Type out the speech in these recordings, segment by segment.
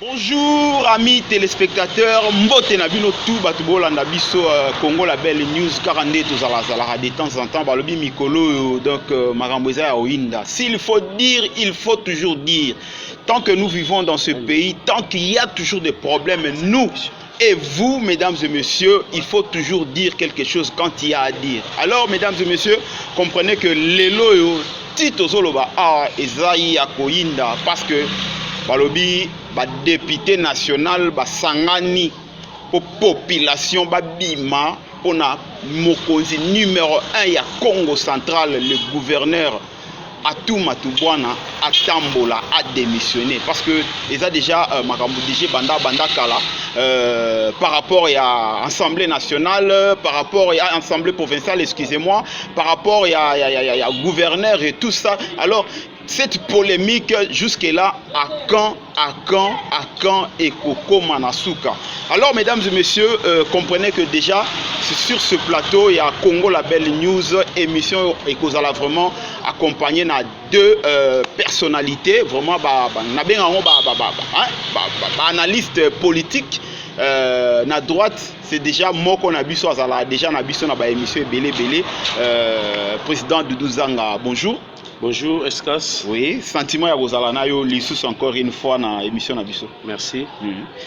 Bonjour amis téléspectateurs, mbote na bino tout batu bolanda biso Congo la belle news 42 tozala de temps en temps balobi mikolo donc makambo eza ya oinda. S'il faut dire, il faut toujours dire. Tant que nous vivons dans ce pays, tant qu'il y a toujours des problèmes, nous et vous, mesdames et messieurs, il faut toujours dire quelque chose quand il y a à dire. Alors, mesdames et messieurs, comprenez que lelo tito zoloba ezai ya koinda parce que balobi ba député national ba sangani po population ba bima pona mokonzi numéro 1 ya Congo central, le gouverneur Atouma Toubouana Atambola a démissionné parce que ils a déjà makambo DJ banda kala par rapport à Assemblée nationale, par rapport à Assemblée provinciale, excusez-moi, par rapport à gouverneur et tout ça. Alors cette polémique jusque-là, à quand et Koko Manasuka. Alors, mesdames et messieurs, comprenez que déjà, sur ce plateau, il y a Congo la belle news, émission et Kozala vraiment accompagné de deux personnalités, vraiment, analystes politiques. Na droite, c'est déjà Moko Nabiso Azala, déjà Nabiso na ba émission Belé, président Doudou Zanga, bonjour. Bonjour Escas. Oui, sentiment ya bozala na yo lisusu encore une fois na émission Nabiso. Merci.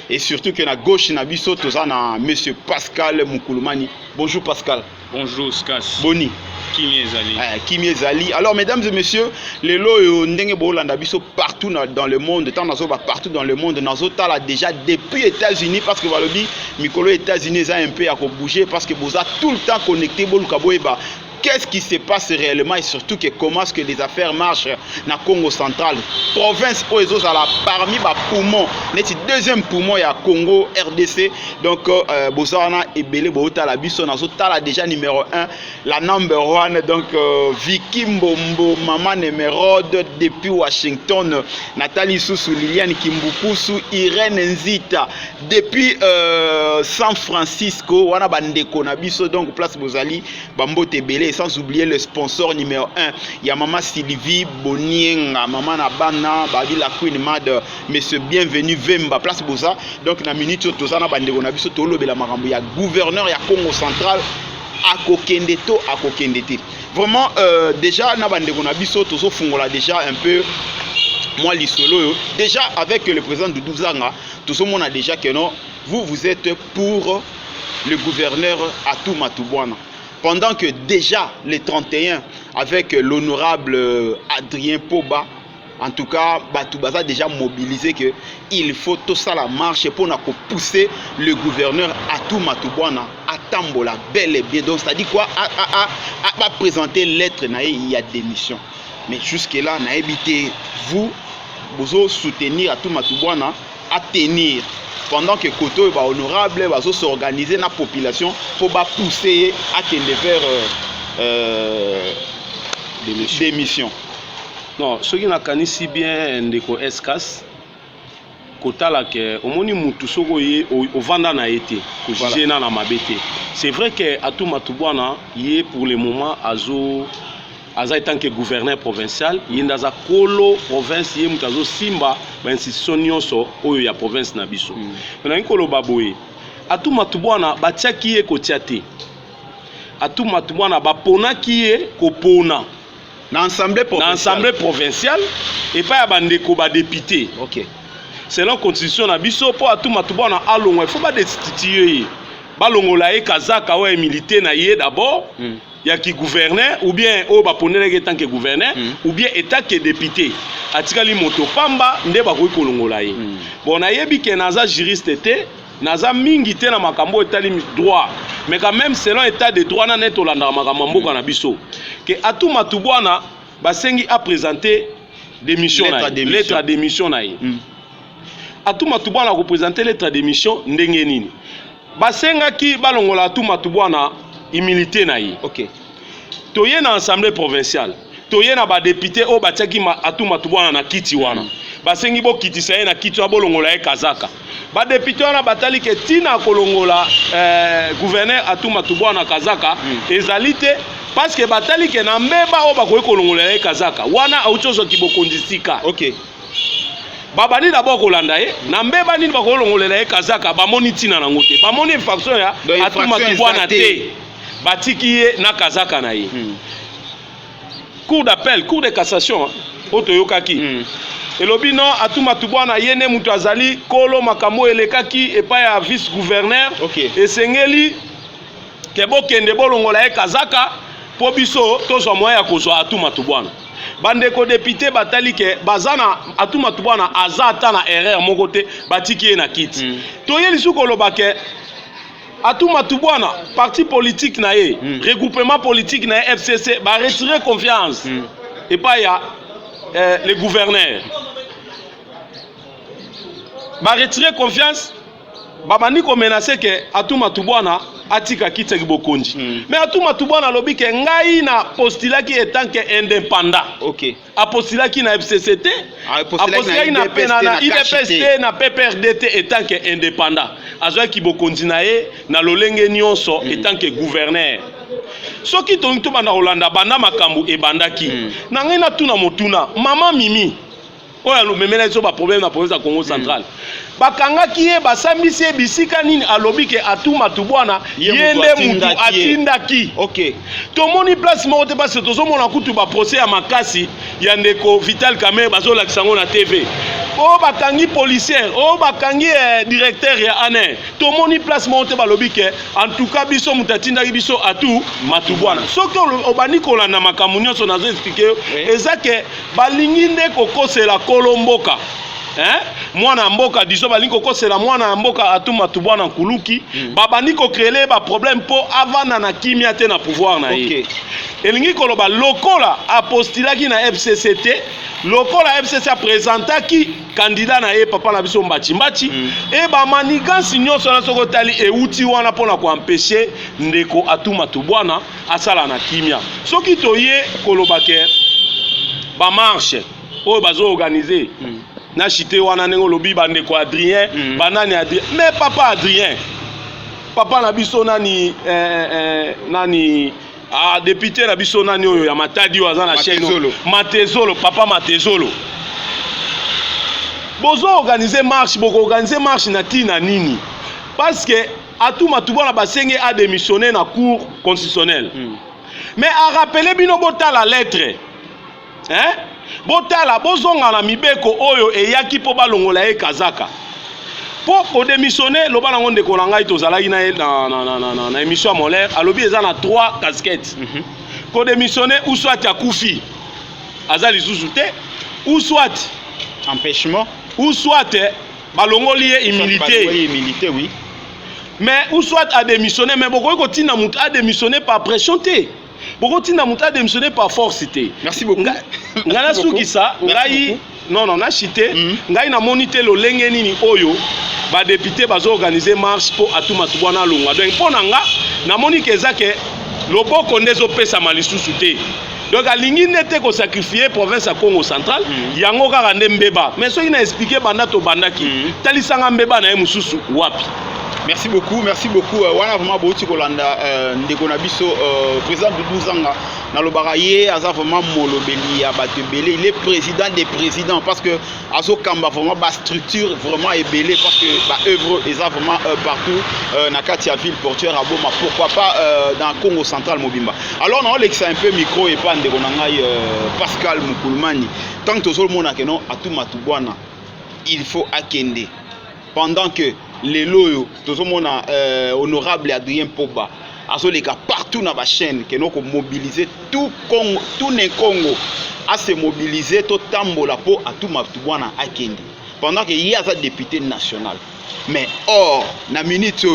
Et surtout que na gauche Nabiso toza na monsieur Pascal Moukoulomani. Bonjour Pascal. Bonjour Escas. Boni. Kimi Ezali. Kimi Ezali. Alors mesdames et messieurs, les lots ndenge bolanda biso partout dans le monde, tant nazo partout dans le monde, nazo tala déjà depuis États-Unis parce que balobi mikolo États-Unis a un peu à bouger parce que boza tout le temps connecté boluka boyeba. Qu'est-ce qui se passe réellement et surtout que comment est-ce que les affaires marchent dans Congo central, province Oezo Zala parmi les poumons, le deuxième poumon il y a Congo RDC donc Bozana et Belé Boota la biso nazo tala déjà numéro 1 la number 1 donc Vicky Mbombo maman Némérode depuis Washington, Nathalie Soussou Liliane Kimbukusu, Irène Nzita depuis San Francisco wana bandeko na biso donc place Bozali Bambote Belé, sans oublier le sponsor numéro 1, il y a maman Sylvie Bonienga, maman Nabana, Babi la Queen Mad, monsieur bienvenue Vemba, place Boza. Donc na minute tozana bandeko na biso tolo bela makambo ya gouverneur ya Congo central akokendeto akokendete. Vraiment déjà na bandeko na biso tozo fungola déjà un peu moi lisolo déjà avec le président Doudou Zanga, tozo mona déjà que non, vous êtes pour le gouverneur Atouma Toubouana. Pendant que déjà les 31 avec l'honorable Adrien Poba, en tout cas, Batoubaza a déjà mobilisé qu'il faut tout ça la marche pour pousser le gouverneur Atouma Toubouana à Tambola, bel et bien. Donc, c'est-à-dire quoi? À présenter lettre, il y a démission. Mais jusque-là, vous soutenir Atouma Toubouana à tenir. Pendant que Koto est honorable, va s'organiser la population pour pousser à tendre vers démission. Non, ce qui n'a qu'à si bien ndeko Escas, Kota la ke omoni mutu soko ye au vanda na été, ko jije na mabete. C'est vrai que Atouma Toubouana y est pour le moment azo en tant que gouverneur provincial, il y a une colo province, il y a une simba, mais institution nyonso oyo ya province na biso. Mais na nkolo baboye. Atouma Toubouana batia ki e kotiate. Atouma Toubouana ba pona ki e ko pona. Na assemblée provinciale et pas ya bandeko ba député. OK. Selon constitution na biso pour Atouma Toubouana alongo, il faut pas destituer. Balongola e kazaka wa militaire na ye d'abord. Il y a qui gouverneur ou bien au baponele tant que gouverneur ou bien état que député atikali moto pamba nde bakoki kolongola ye bon nayebi ke naza juriste te naza mingi te na makambo etali droit mais quand même selon état de droit na neto landa makambo mboka na biso ke Atouma Toubouana basengi a présenter démission na lettre de démission na ye Atouma Toubouana ko présenter lettre de démission ndenge nini basenga ki balongola Atouma Toubouana immunité na ye. OK. Toye na assemblée provinciale. Toye na ba député o batiaki Atouma Toubouana na kiti wana. Basengi bo kiti sa ye na kiti wa bolongola ye kazaka. Ba député wana batali ke tina kolongola gouverneur Atouma Toubouana kazaka ezali te parce que batali ke na mbeba o bakoyi kolongola ye kazaka. Wana auchozo kibokondisika. OK. babani d'abord kolanda ye na mbeba nini bakolongolela ye kazaka bamoni tina nango te bamoni infraction ya atuma tubwana te batiki ye na kazaka na ye cour d'appel cour de cassation otoyokaki elobi non atuma tubwana ye ne mutu azali kolo makambo elekaki epai ya vice gouverneur esengeli ke bokende bolongola ye kazaka po biso tozwa moya ya kozwa atuma tubwana bandeko député batali ke bazana atuma tubwana aza ata na erreur moko te batiki ye na kiti toyeli su koloba ke atuma tubwana parti politique na ye regroupement politique na ye FCC ba retirer confiance epai ya le gouverneur ba retirer confiance babandi ko menacer ke atuma tubwana atika kiti bokonzi mais atuma tubwana lobi ke ngai na postulaki etant que indépendant a postulaki na FCCT a postulaki na IDPST na PPRDT etant que indépendant azwaki bokonzi na ye na lolenge nyonso etant que gouverneur soki to banda Holanda banda makambu ebandaki na ngai na tuna motuna mama Mimi oya lumemela so ba problème na province ya Congo central bakangaki ye basambisi ye bisika nini alobi ke atuma tubwana yende mutu atindaki tomoni place moko te parce tozomona kutu ba procès ya makasi ya ndeko Vital Kamerhe bazolakisa ngo na TV o bakangi policier o bakangi directeur ya ANR tomoni place moko te balobi ke en tout cas biso mutu atindaki biso atu matubwana soki obani kolanda makambo nyonso nazo expliquer eza ke balingi nde kokosela kolomboka mwana mboka diso balingi kokosela mwana mboka atuma tubwana nkuluki babandi kokrele ba problème po avana na kimia te na pouvoir na ye elingi koloba lokola apostulaki na FCCT lokola FCC présentaki candidat na ye papa na biso mbati e ba manigance nyonso na soko tali euti wana pona ko empêcher ndeko atuma tubwana asala na kimia soki toye koloba ke ba marche o bazo organiser na chité wana nengo lobi bandeko Adrien banani Adrien mais papa Adrien papa na biso nani nani député na biso nani oyo ya Matadi waza na chaîne Matezolo papa Matezolo bozo organiser marche boko organiser marche na tina nini parce que atuma tubona basenge a démissionné na cour constitutionnelle mais a rappelé bino bota la lettre botala bozonga na mibeko oyo eyaki po balongola ye kazaka po kodémissionner loba nango ndeko na ngai tozalaki na na émission ya Molaire alobi eza na 3 casquettes kodémissionner ou soit akufi aza lisusu te ou soit empêchement ou soit balongoli ye immunité oui mais ou soit a démissionner mais bokoki kotinda mutu a démissionner par pression te bokotinda mutu a démissionner par force te merci beaucoup ngana sukisa ngai non na chité ngai na monité lolenge nini oyo ba député bazo organiser marche pour atuma tubwana longa donc pona nga na moni keza ke loboko ndezo pesa malisusu te donc alingi nete ko sacrifier province ya Congo central yango kaka nde mbeba mais soki na expliquer banda to bandaki talisanga mbeba na ye mususu wapi. Merci beaucoup wana vraiment bouti kolanda ndeko na biso président Doudou Zanga na lobaka ye aza vraiment molobeli ya bato belé il est président des présidents parce que azo kamba vraiment ba structure vraiment ebelé parce que ba œuvre eza vraiment partout na kati ya ville portuaire à Boma pourquoi pas dans Congo central mobimba alors on l'exa un peu micro et pas ndeko na ngai Pascal Mukulumani tant que tozolo mona que non atuma tubwana il faut akende pendant que les loyaux, tout le monde honorable Adrien Pogba, azoleka partout dans la chaîne, que nous mobiliser tout Congo, tout le Congo, à se mobiliser tout tambola pour à tout matubwana akende. Pendant qu'il y a des députés nationaux. Mais or, na minute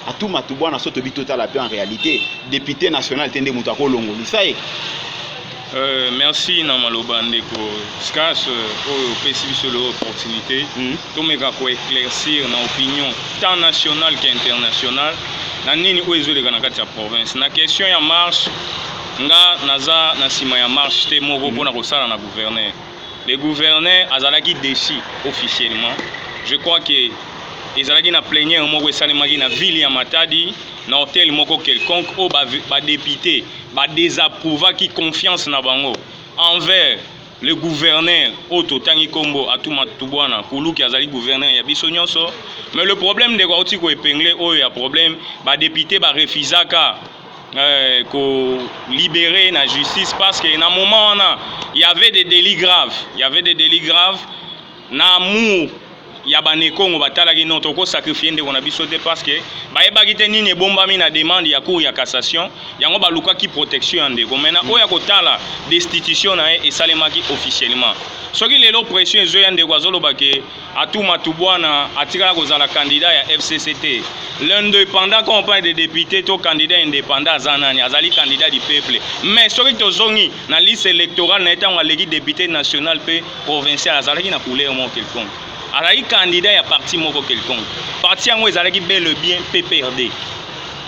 à tout matubwana soto bi total la paix en réalité, député national tende mutako longo. Ça y est. Merci Namaloba Ndeko Skas au PCB sur l'opportunité tout me ga ko éclaircir na opinion tant nationale qu'internationale na nini o ezoleka na kati ya province na question ya marche nga naza na sima ya marche te moko pona ko sala na gouverneur le gouverneur azalaki déchi officiellement je crois que ezalaki na plénière moko esalemaki na ville ya Matadi na hôtel moko quelconque o ba député ba désapprouva qui confiance na bango envers le gouverneur Otto Tangi Kombo Atuma Tubwana Kuluki azali gouverneur ya biso nyonso. Mais le problème de quoi ko épinglé il y a problème ba député ba refusaka ko libérer la justice parce que na moment il y avait des délits graves na amour ya banekongo batalaki non toko sacrifier ndeko na biso te parce que bayebaki te nini ebombami na demande ya cour ya cassation yango balukaki protection ya ndeko maintenant oyo ya kotala destitution na ye esalemaki officiellement soki lelo pression ezoya ndeko azoloba ke Atuma Tubwana atikala kozala candidat ya FCCT l'indépendant quand on parle de député to candidat indépendant azanani azali candidat du peuple mais soki tozongi na liste électorale na etango aleki député national pe provincial azalaki na couleur mo quelconque azalaki candidat ya parti moko quelconque parti yango ezalaki bel et bien PPRD.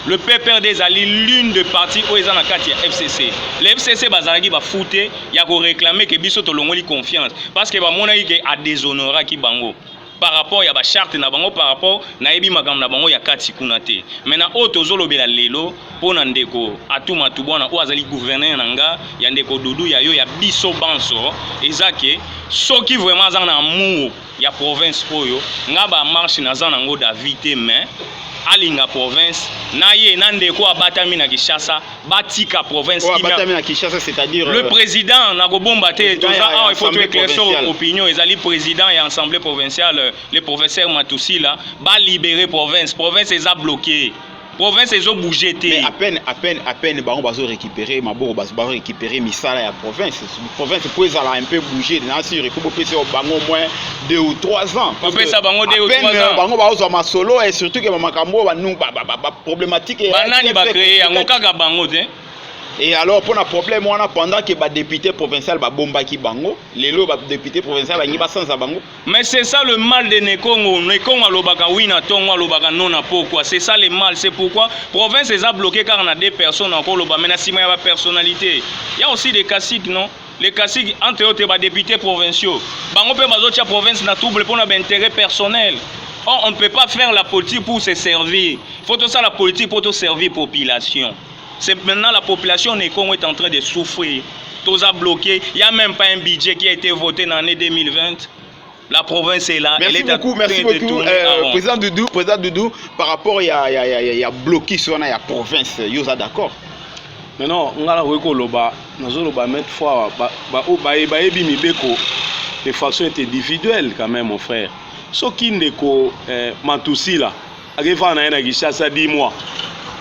Le PPRD ezali l'une de parties où ezana kati ya FCC. Le FCC bazalaki ba fouté ya ko réclamer que biso to longoli confiance parce que ba monaki ke a déshonorer ki bango par rapport ya ba charte na bango par rapport na yebi makambo na bango ya kati kuna te. Maintenant o tozolobela lelo pona ndeko Atuma Tubwana o azali gouverneur nanga ya ndeko Dudu ya yo ya biso banso ezake soki vraiment azana amour ya province oyo nga ba marche na zana ngo David te mais alinga province na ye nande ko abatami na Kinshasa batika province abatami na Kinshasa c'est-à-dire le président na gobomba te il faut éclaircir opinion ezali président et assemblée provinciale le professeur Matousila ba libérer province eza bloqué province ezo bouger te mais à peine bango bazo récupérer maboko bazo récupérer misala ya province pour ezala un peu bouger na sûr il faut passer au bango au moins 2 ou 3 ans parce que ça bango 2 ou 3 ans bango bazo ma solo et surtout que makambo ba nous problématique banani ba créer yango kaka bango te. Et alors pour un problème on a pendant que ba député provincial ba bombaki bango lelo ba député provincial ba ngiba sans bango. Mais c'est ça le mal de Nekongo alobaka oui na tongo alobaka non na pourquoi c'est ça le mal c'est pourquoi province est bloquée car on a des personnes encore loba mais na sima ya personnalité il y a aussi des caciques non les caciques entre autres ba députés provinciaux bango pe bazotia province na trouble pour un intérêt personnel. Or on ne peut pas faire la politique pour se servir faut tout ça la politique pour te servir population. C'est maintenant la population Nekongo est en train de souffrir. Tout a bloqué. Il n'y a même pas un budget qui a été voté dans l'année 2020. La province est là. Merci beaucoup. Président Doudou, par rapport à bloqué sur la province, vous êtes d'accord? Mais non, on a mettre fois de façon individuelle quand même mon frère. Ce qui n'est que Matousila, arrive à Kinshasa 10 mois.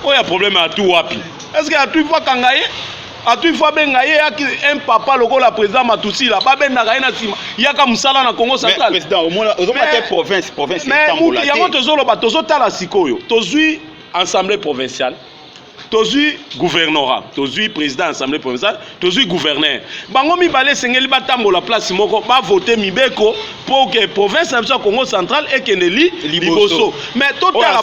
Il y a un problème à tout wapi. Est-ce qu'il y a tout fois kangaye? A tout fois bengaye un papa logo la président Matousila ba ben na na sima. Yaka musala na Congo central. Mais président, au moins province mais il y a un tozolo ba tozotala sikoyo. Tozui assemblée provinciale. Tozui gouvernorat, tozui président assemblée provinciale, tozui gouverneur. Bango mi balé sengeli batambo la place moko ba voter mibeko pour que province na Congo central et que neli liboso. Mais total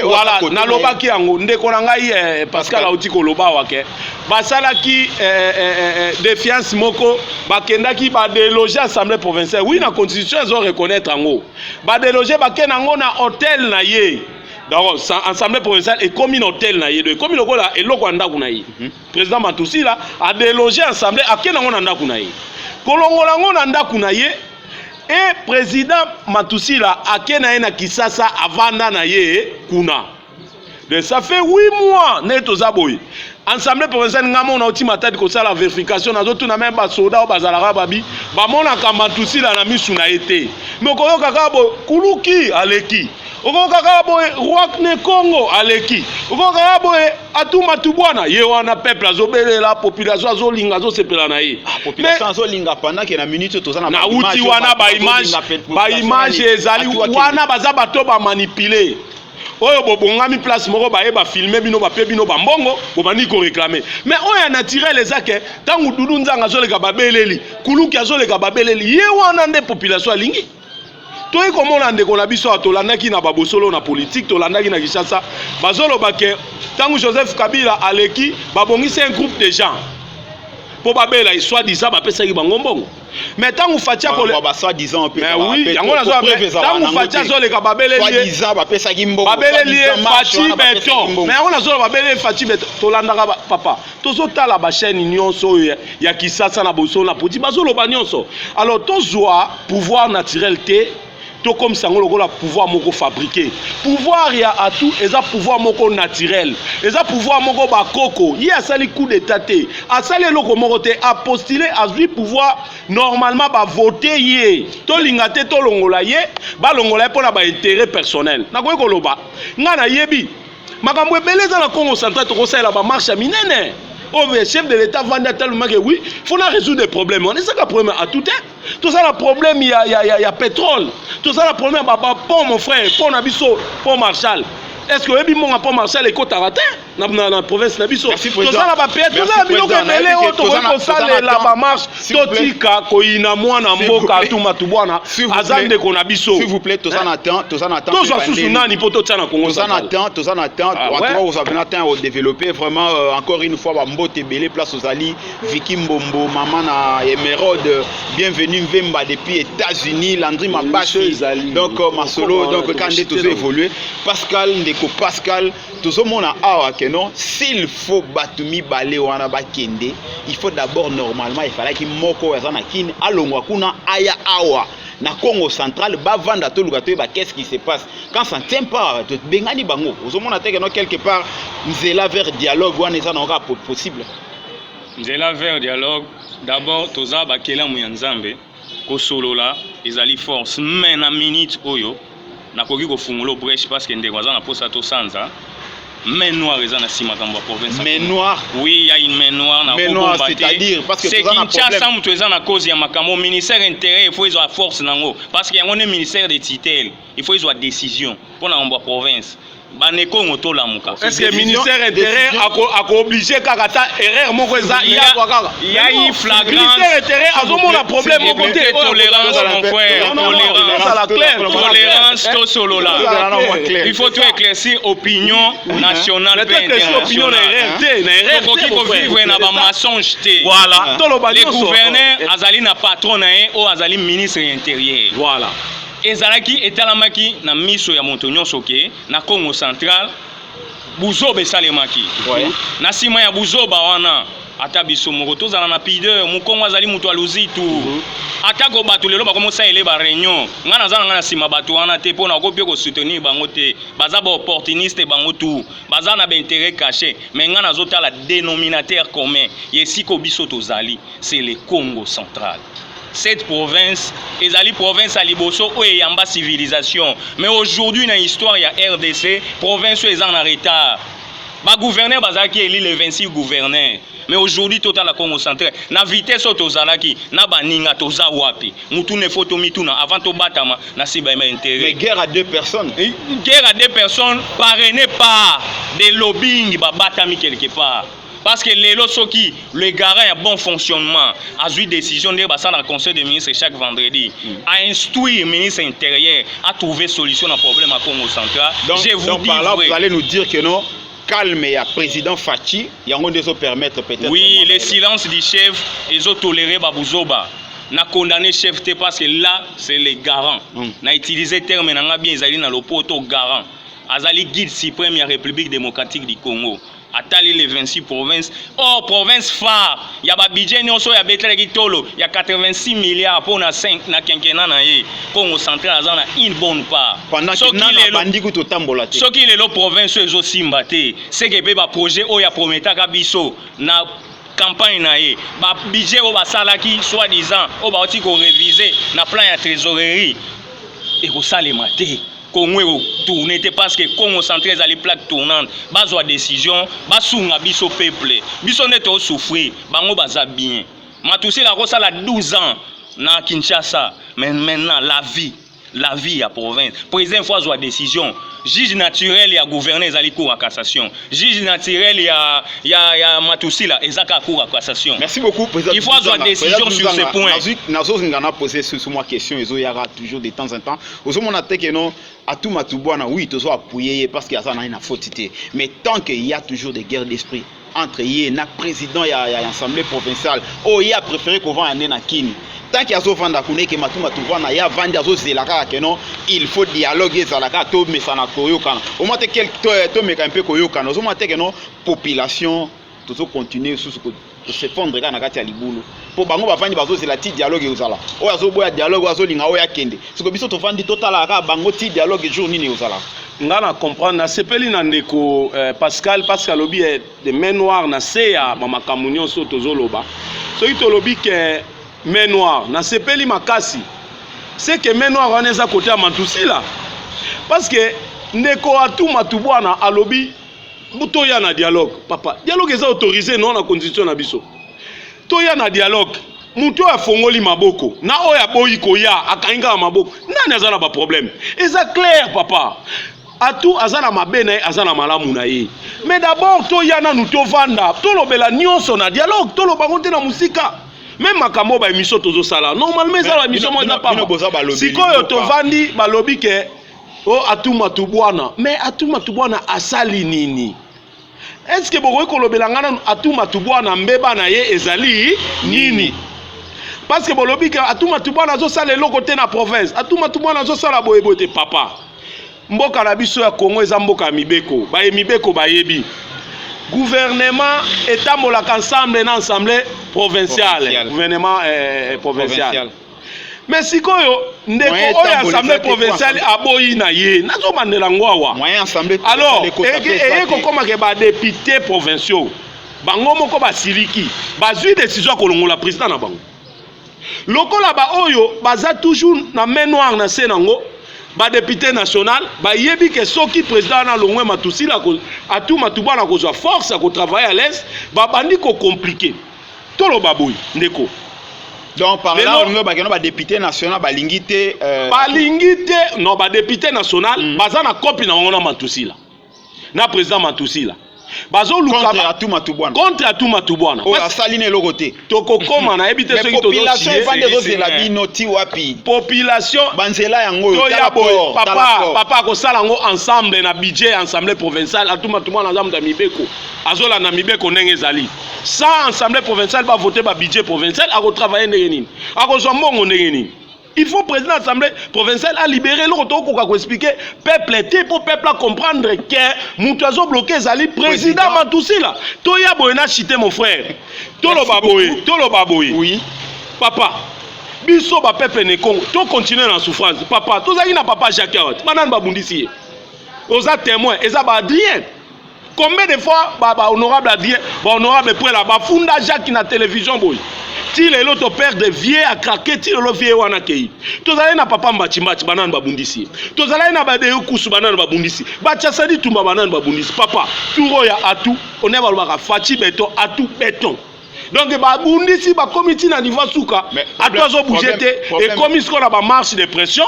voilà, na lobaki yango ndeko na ngai Pascal Auti koloba wake. Basala ki défiance moko bakendaki ba déloger assemblée provinciale. Oui na constitution ils ont reconnaître yango. Ba déloger bakenango na hôtel na ye. Donc, l'Assemblée provinciale est comme un hôtel. Comme il y a président Matousila a délogé l'Assemblée à quel moment on a et président Matousila a quel moment Kisasa avant d'anaye kuna. Ça fait 8 mois que l'Assemblée provinciale a dit que la vérification na zotu na même ba soda ou bazalaka babi ba mona ka Matousila na misu na été. Mais ko kakabo kuluki aleki. Oko kakabo roi Nekongo aleki. Oko kakabo Atuma Tubwana ye wana peuple azobele la population azolinga azosepela na ye. Population azolinga pendant que na minute tozana na uti wana ba image ezali wana baza bato ba manipuler. Oyo bobongami place moko ba eba filmer bino ba pe bino ba mbongo bobani ko réclamer mais oyo naturel ezake tangu Dudu Nzanga azoleka babeleli kuluki azoleka babeleli ye wana nde population alingi toyi komona ndeko na biso atolandaki na babosolo na politique tolandaki na Kinshasa bazoloba ke tangu Joseph Kabila aleki babongisi un groupe de gens po babela soit disant ba pesa ki bango mbongo. Mais tant vous fatia ko ba soit disant mais oui, yango na zo tant vous fatia zo le ka babele soit disant ba pesa ki mbongo. Babele lié Fati beton. Mais yango na zo babele Fati beton to landaka papa. Tozo tala ba chaîne nyonso ya Kisasa na boso na poti bazo lo ba nyonso. Alors tozwa pouvoir naturel te. Tout comme ça, on a pouvoir moko fabriquer. Pouvoir il y a à tout, et ça pouvoir moko naturel. Et ça pouvoir moko bakoko. Il y a ça les coups d'état. À ça les locaux moko a postulé à lui pouvoir normalement ba voter yé. To lingate to longola yé, ba longola pour na ba intérêt personnel. Na ko koloba. Ngana yebi. Makambo beleza na Congo central to ko ça la ba marche minene. Oh, mais chef de l'État vend tellement que oui, il faut résoudre des problèmes. On est ça le problème à tout temps. Tout ça, le problème, il y a pétrole. Tout ça, le problème, pont, mon frère, pont Nabiso, pont Marshall. Est-ce que le pont Marshall est côte à rater dans la province Nabiso? Tout ça, la papier, tout ça, il y a tout ça, la marche, Totika, Koina, Moana, Mboka, Tumatubana, Azande, Konabiso. S'il vous plaît, tout ça, on attend. Tout ça, on attend. Tout ça, sous-nani, pour tout ça, tout ça, on attend. Tout ça, on attend. En tout cas, vous avez atteint au développer vraiment, encore une fois, Mbote Belé, place aux Ali, Vicky Mbombo, Maman Emeraude, bienvenue Vemba depuis États-Unis, Landry Mabashi, donc Masolo, donc quand tout ça évolué, Pascal, Pascal, tout ce monde a que non, s'il faut batumi balé ou anabakende, il faut d'abord normalement, il fallait qu'il moko yazanakin, alongwakuna aya awa. Na Congo central, ba vanda to lugato ba qu'est-ce qui se passe quand ça ne tient pas de bengani bango. Au monde a que non quelque part, nzela vers dialogue ou eza na nga possible. Nzela vers dialogue, d'abord toza ba kela muyanzambe ko solola ezali force mais na minute oyo nakoki kofungola brèche parce que ndeko aza na posa to sanza main noire eza na sima kambo province. Main noire. Oui, il y a une main noire na Congo, c'est-à-dire parce que c'est Kinshasa mutu eza na cause ya makambo ministère intérieur il faut ils ont force nango parce que yango ne ministère de tutelle il faut ils ont décision pour na mbo province. Baneko ngoto la muka. Est-ce que le ministère intérieur a obligé kakata erreur moko eza il y a une flagrance. Le ministère intérieur a zomo na problème au côté tolérance mon frère, tolérance to solo là. Il faut tout éclaircir opinion nationale et internationale. Koki ko vivre na ba mensonge te. Voilà. Les gouverneurs azali na patron na e o azali ministre intérieur. Voilà. Ezalaki etalamaki na miso ya moto nyonso ke na Congo central buzoba esalemaki na sima ya buzoba wana ata biso moko tozala na pideur mokongo azali moto aluzitu atako bato lelo bakomosa ele ba réunion nga naza na sima bato wana te mpona okopie kosoutenir bango te baza ba opportuniste bango tu baza na baintérêt caché mais nga nazotala dénominateur commun yesiko biso tozali c'est le Congo central. Cette province, ezali province à Liboso où il y a une civilisation. Mais aujourd'hui, dans l'histoire, il y a RDC, province où ils sont en retard. Le gouverneur bazaki élit les 26 gouverneurs. Mais aujourd'hui, total la Congo central. Na vitesse tozalaki, na baninga toza wapi. Mutu ne photo mituna avant to batama na siba intérêt. Mais guerre à deux personnes. Guerre à deux personnes parrainée par des lobbying ba batami quelque part. Parce que les losoki, le garant a bon fonctionnement, a eu décision de passer dans le conseil des ministres chaque vendredi, a instruit le ministre intérieur à trouver solution à problème à Congo central. Donc, par là, vous allez nous dire que non, calme et à président Fati, il y a un des autres permettre peut-être. Oui, le silence du chef, ils ont toléré Babouzoba. Na condamné chef T parce que là, c'est les garants. Na utilisé le terme, na bien, ils allaient dans le poteau garant. Azali guide suprême de la République démocratique du Congo. Atali les 26 provinces. Oh, province phare. Il y a un budget, il y a 86 milliards pour na 5 na quinquennat na ye. Congo central a une bonne part. Pendant que nana bandi ko tambola te. Ce qui est le province ezo simbate, c'est que ba projet o ya prometaka biso na campagne na ye. Ba budget o ba salaki soi-disant o ba oti ko réviser na plan ya trésorerie. Et ko salema te. Congo tourner parce que Congo central a les plaques tournantes bazwa décision basunga biso peuple biso neto souffrir bango baza bien matusi la kosa la 12 ans na Kinshasa mais maintenant la vie à province président fois zwa décision juge naturel ya gouverneur ezali cour à cassation juge naturel ya matusi la ezaka cour à cassation. Merci beaucoup président. Il faut avoir décision sur ce point. Nazo ngana poser sur moi question ezo yara toujours de temps en temps ozo mona te que non à tout matubwana oui tozo appuyer parce qu'il y a ça na faute. Mais tant qu'il y a toujours des guerres d'esprit entre yé na président ya assemblée provinciale oh il a préféré qu'on va amener na kini tant qu'il y a so vanda kune ke matuma tu vanda ya vanda zo zelaka ke non il faut dialoguer zalaka to mesana koyokana au moins quel to meka un peu koyokana au moins que non population tout continuer sous se fondre kana kati ya libulu po bango bavandi bazozela ti dialogue ezala oyo azoboya dialogue azolinga oyo akende siko biso tovandi totalaka bango ti dialogue jour nini ezala nga na comprendre na sepeli na ndeko Pascal alobi de main noire na se ya makambo nyonso tozoloba soki tolobi ke main noire na sepeli makasi c'est que main noire wana eza kote ya Matusila parce que ndeko atuma tubwana alobi toya na dialogue papa dialogue eza autorisé non na constitution na biso toya na dialogue muto afongoli maboko na oya boyi koya akainga maboko nani azana ba problème eza clair papa atu azana mabena azana malamu na ye mais d'abord toya na nous tovanda tolobela nyonso na dialogue toloba ngote na musika même makambo ba émission tozo sala normalement eza la mission moza pa sikoyo tovandi balobi ke o atuma tubwana mais atuma tubwana asali nini est-ce que bokoki kolobela ngana atuma tubwana mbeba na ye ezali nini parce que bolobi ke atuma tubwana azosala eloko te na province atuma tubwana azosala boyeboye te papa mboka na biso ya Congo eza mboka ya mibeko baye mibeko bayebi gouvernement etambolaka ensemble na assemblée provinciale gouvernement provincial mais sikoyo ndeko oyo assemblée provinciale aboyi na ye nazobandela ngwawa alors eye kokoma ke ba député provinciaux bango moko basiliki bazwi décision ya kolongola président na bango lokola ba oyo baza toujours na main noire na se nango ba député national bayebi ke soki président na longwe Matusila atuma tubana kozwa force ya kotravailler à l'aise babandi ko compliqué toloba boyi ndeko. Donc par là on va ba député national balingi te non ba député national baza na copie na ngona Matusila na président Matusila bazo luka contre atuma tubwana o asaline lokote toko koma na ebite soki to population vande zo zela binoti wapi population banzela yango papa ko sala ngo ensemble na budget assemblée provinciale atuma tubwana za mta mibeko azola na mibeko ndenge ezali sans assemblée provinciale ba voter ba budget provincial a travailler ndenge nini ako zo mbongo ndenge nini. Il faut président de l'Assemblée provinciale à libérer l'autre pour expliquer peuple était pour peuple à comprendre que Moutazo bloqué Zali président Matusila. Toya Boena chité mon frère. Tolo baboye. Oui. Papa. Biso ba peuple ne Congo. To continuer dans souffrance. Papa, to zali na papa Jacques Aot. Manan ba bundisi. Oza témoin, eza ba Adrien. Combien de fois ba honorable Adrien, ba honorable pour la ba funda Jacques na télévision boy. Si les autres père de vieux à craquer, si le vieux wana kei. Tozalé na papa mbachimbachi banane babundisi. Tozalé na bade kusu banane babundisi. Bachasadi tumba banane babundisi. Papa, turo ya atu, on est balbaka fachi béton, atu béton. Donc babundisi ba comité na niveau souka, atozo bougete et comme ce qu'on a ba marche de pression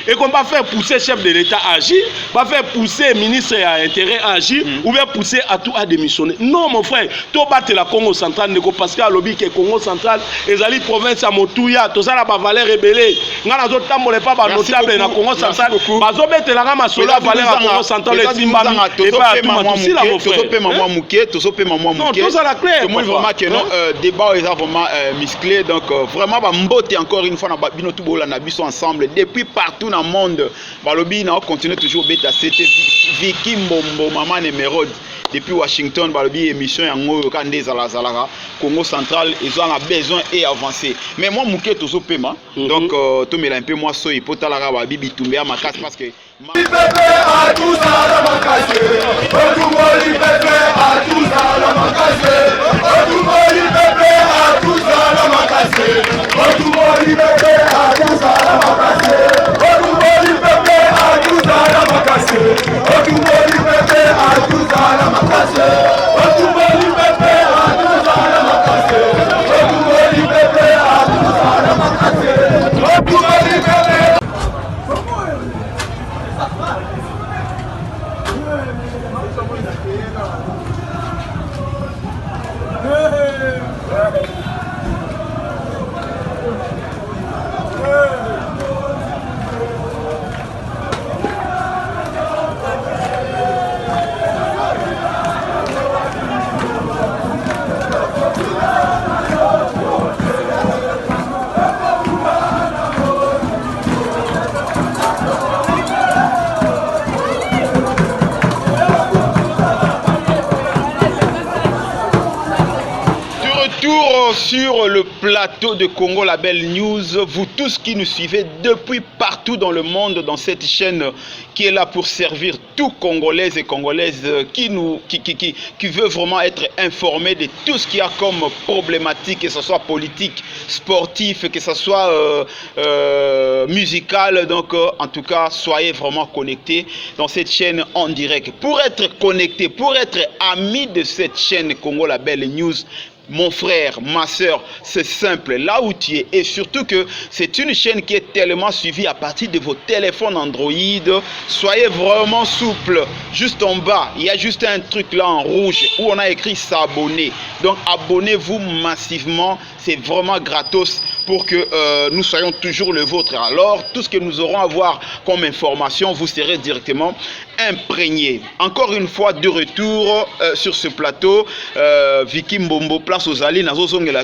et qu'on va faire pousser chef de l'État à agir, va faire pousser ministre à intérêt à agir ou bien pousser à tout à démissionner. Non mon frère, to battre la Congo centrale ne parce que lobby que Congo centrale ezali province ya Motuya, to ça la ba valeur rebelle. Ngana zo tambole pas ba notable na Congo centrale. Bazo bete la ma solo valeur à Congo centrale Zimbabwe et pas tout Matusila mon frère. To pe mamwa muke, to so pe mamwa muke. Non, to ça la clair. Moi vraiment que non débat est vraiment musclé donc vraiment ba mbote encore une fois na bino tout bola na biso ensemble depuis partout dans le monde balobi na continue toujours beta c'était Vicky Mbombo maman Emerald depuis Washington balobi émission yango kande zalazalaka Congo central ils ont besoin et avancer mais moi muke tozo pema donc to mela un peu moi so ipotala ka ba bibi tumbea makasi parce que Bébé à tous à la macasse, Otumoli bébé à tous à la macasse, Otumoli bébé à tous à la macasse, Otumoli bébé à tous à la macasse, Otumoli bébé à tous à la macasse, Otumoli bébé à tous à la macasse, Otumoli bébé à tous à la macasse, Otumoli bébé à tous à la macasse, Otumoli bébé. retour sur le plateau de Congo Label News. Vous tous qui nous suivez depuis partout dans le monde, dans cette chaîne qui est là pour servir tous Congolaises et Congolaises qui veut vraiment être informés de tout ce qu'il y a comme problématique, que ce soit politique, sportif, que ce soit musical. Donc en tout cas, soyez vraiment connectés dans cette chaîne en direct. Pour être connecté, pour être ami de cette chaîne Congo Label News, mon frère, ma soeur, c'est simple, là où tu es. Et surtout que c'est une chaîne qui est tellement suivie à partir de vos téléphones Android. Soyez vraiment souple. Juste en bas, il y a juste un truc là en rouge où on a écrit s'abonner. Donc abonnez-vous massivement. C'est vraiment gratos pour que nous soyons toujours le vôtre. Alors, tout ce que nous aurons à voir comme information, vous serez directement imprégné. Encore une fois, de retour sur ce plateau. Vicky Mbombo, place aux alliés, là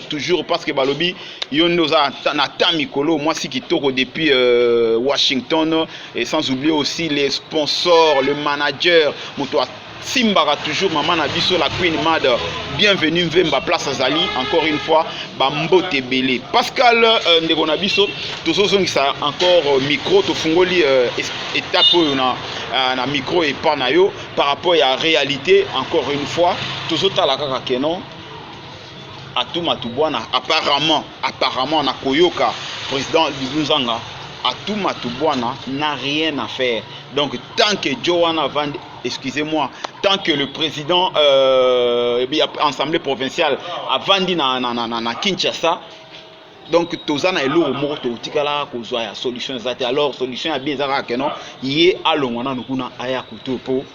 toujours parce que Balobi, Yonoza Nata Mikolo, moi si qui toque depuis Washington, et sans oublier aussi les sponsors, le manager, Motoa Simbara toujours, maman Nabiso, la Queen Mad, bienvenue Mvemba place Azali, encore une fois, Bambo Tebele. Pascal Ndego Nabiso, tous ceux qui sont encore micro, tu fungoli étape na micro et pas na yo par rapport à la réalité, encore une fois, tous autres à la Kakakenon, à tout Matubwana, apparemment, na Koyoka, président Luzanga, à tout Matubwana n'a rien à faire. Donc, tant que Joanna Van, excusez-moi, tant que le président Assemblée provinciale a vendu na Kinshasa, donc tozana elo moko totikala kozwa ya solution zate. Alors solution ya bien zaka kenon yé alongwana nukuna aya kuto po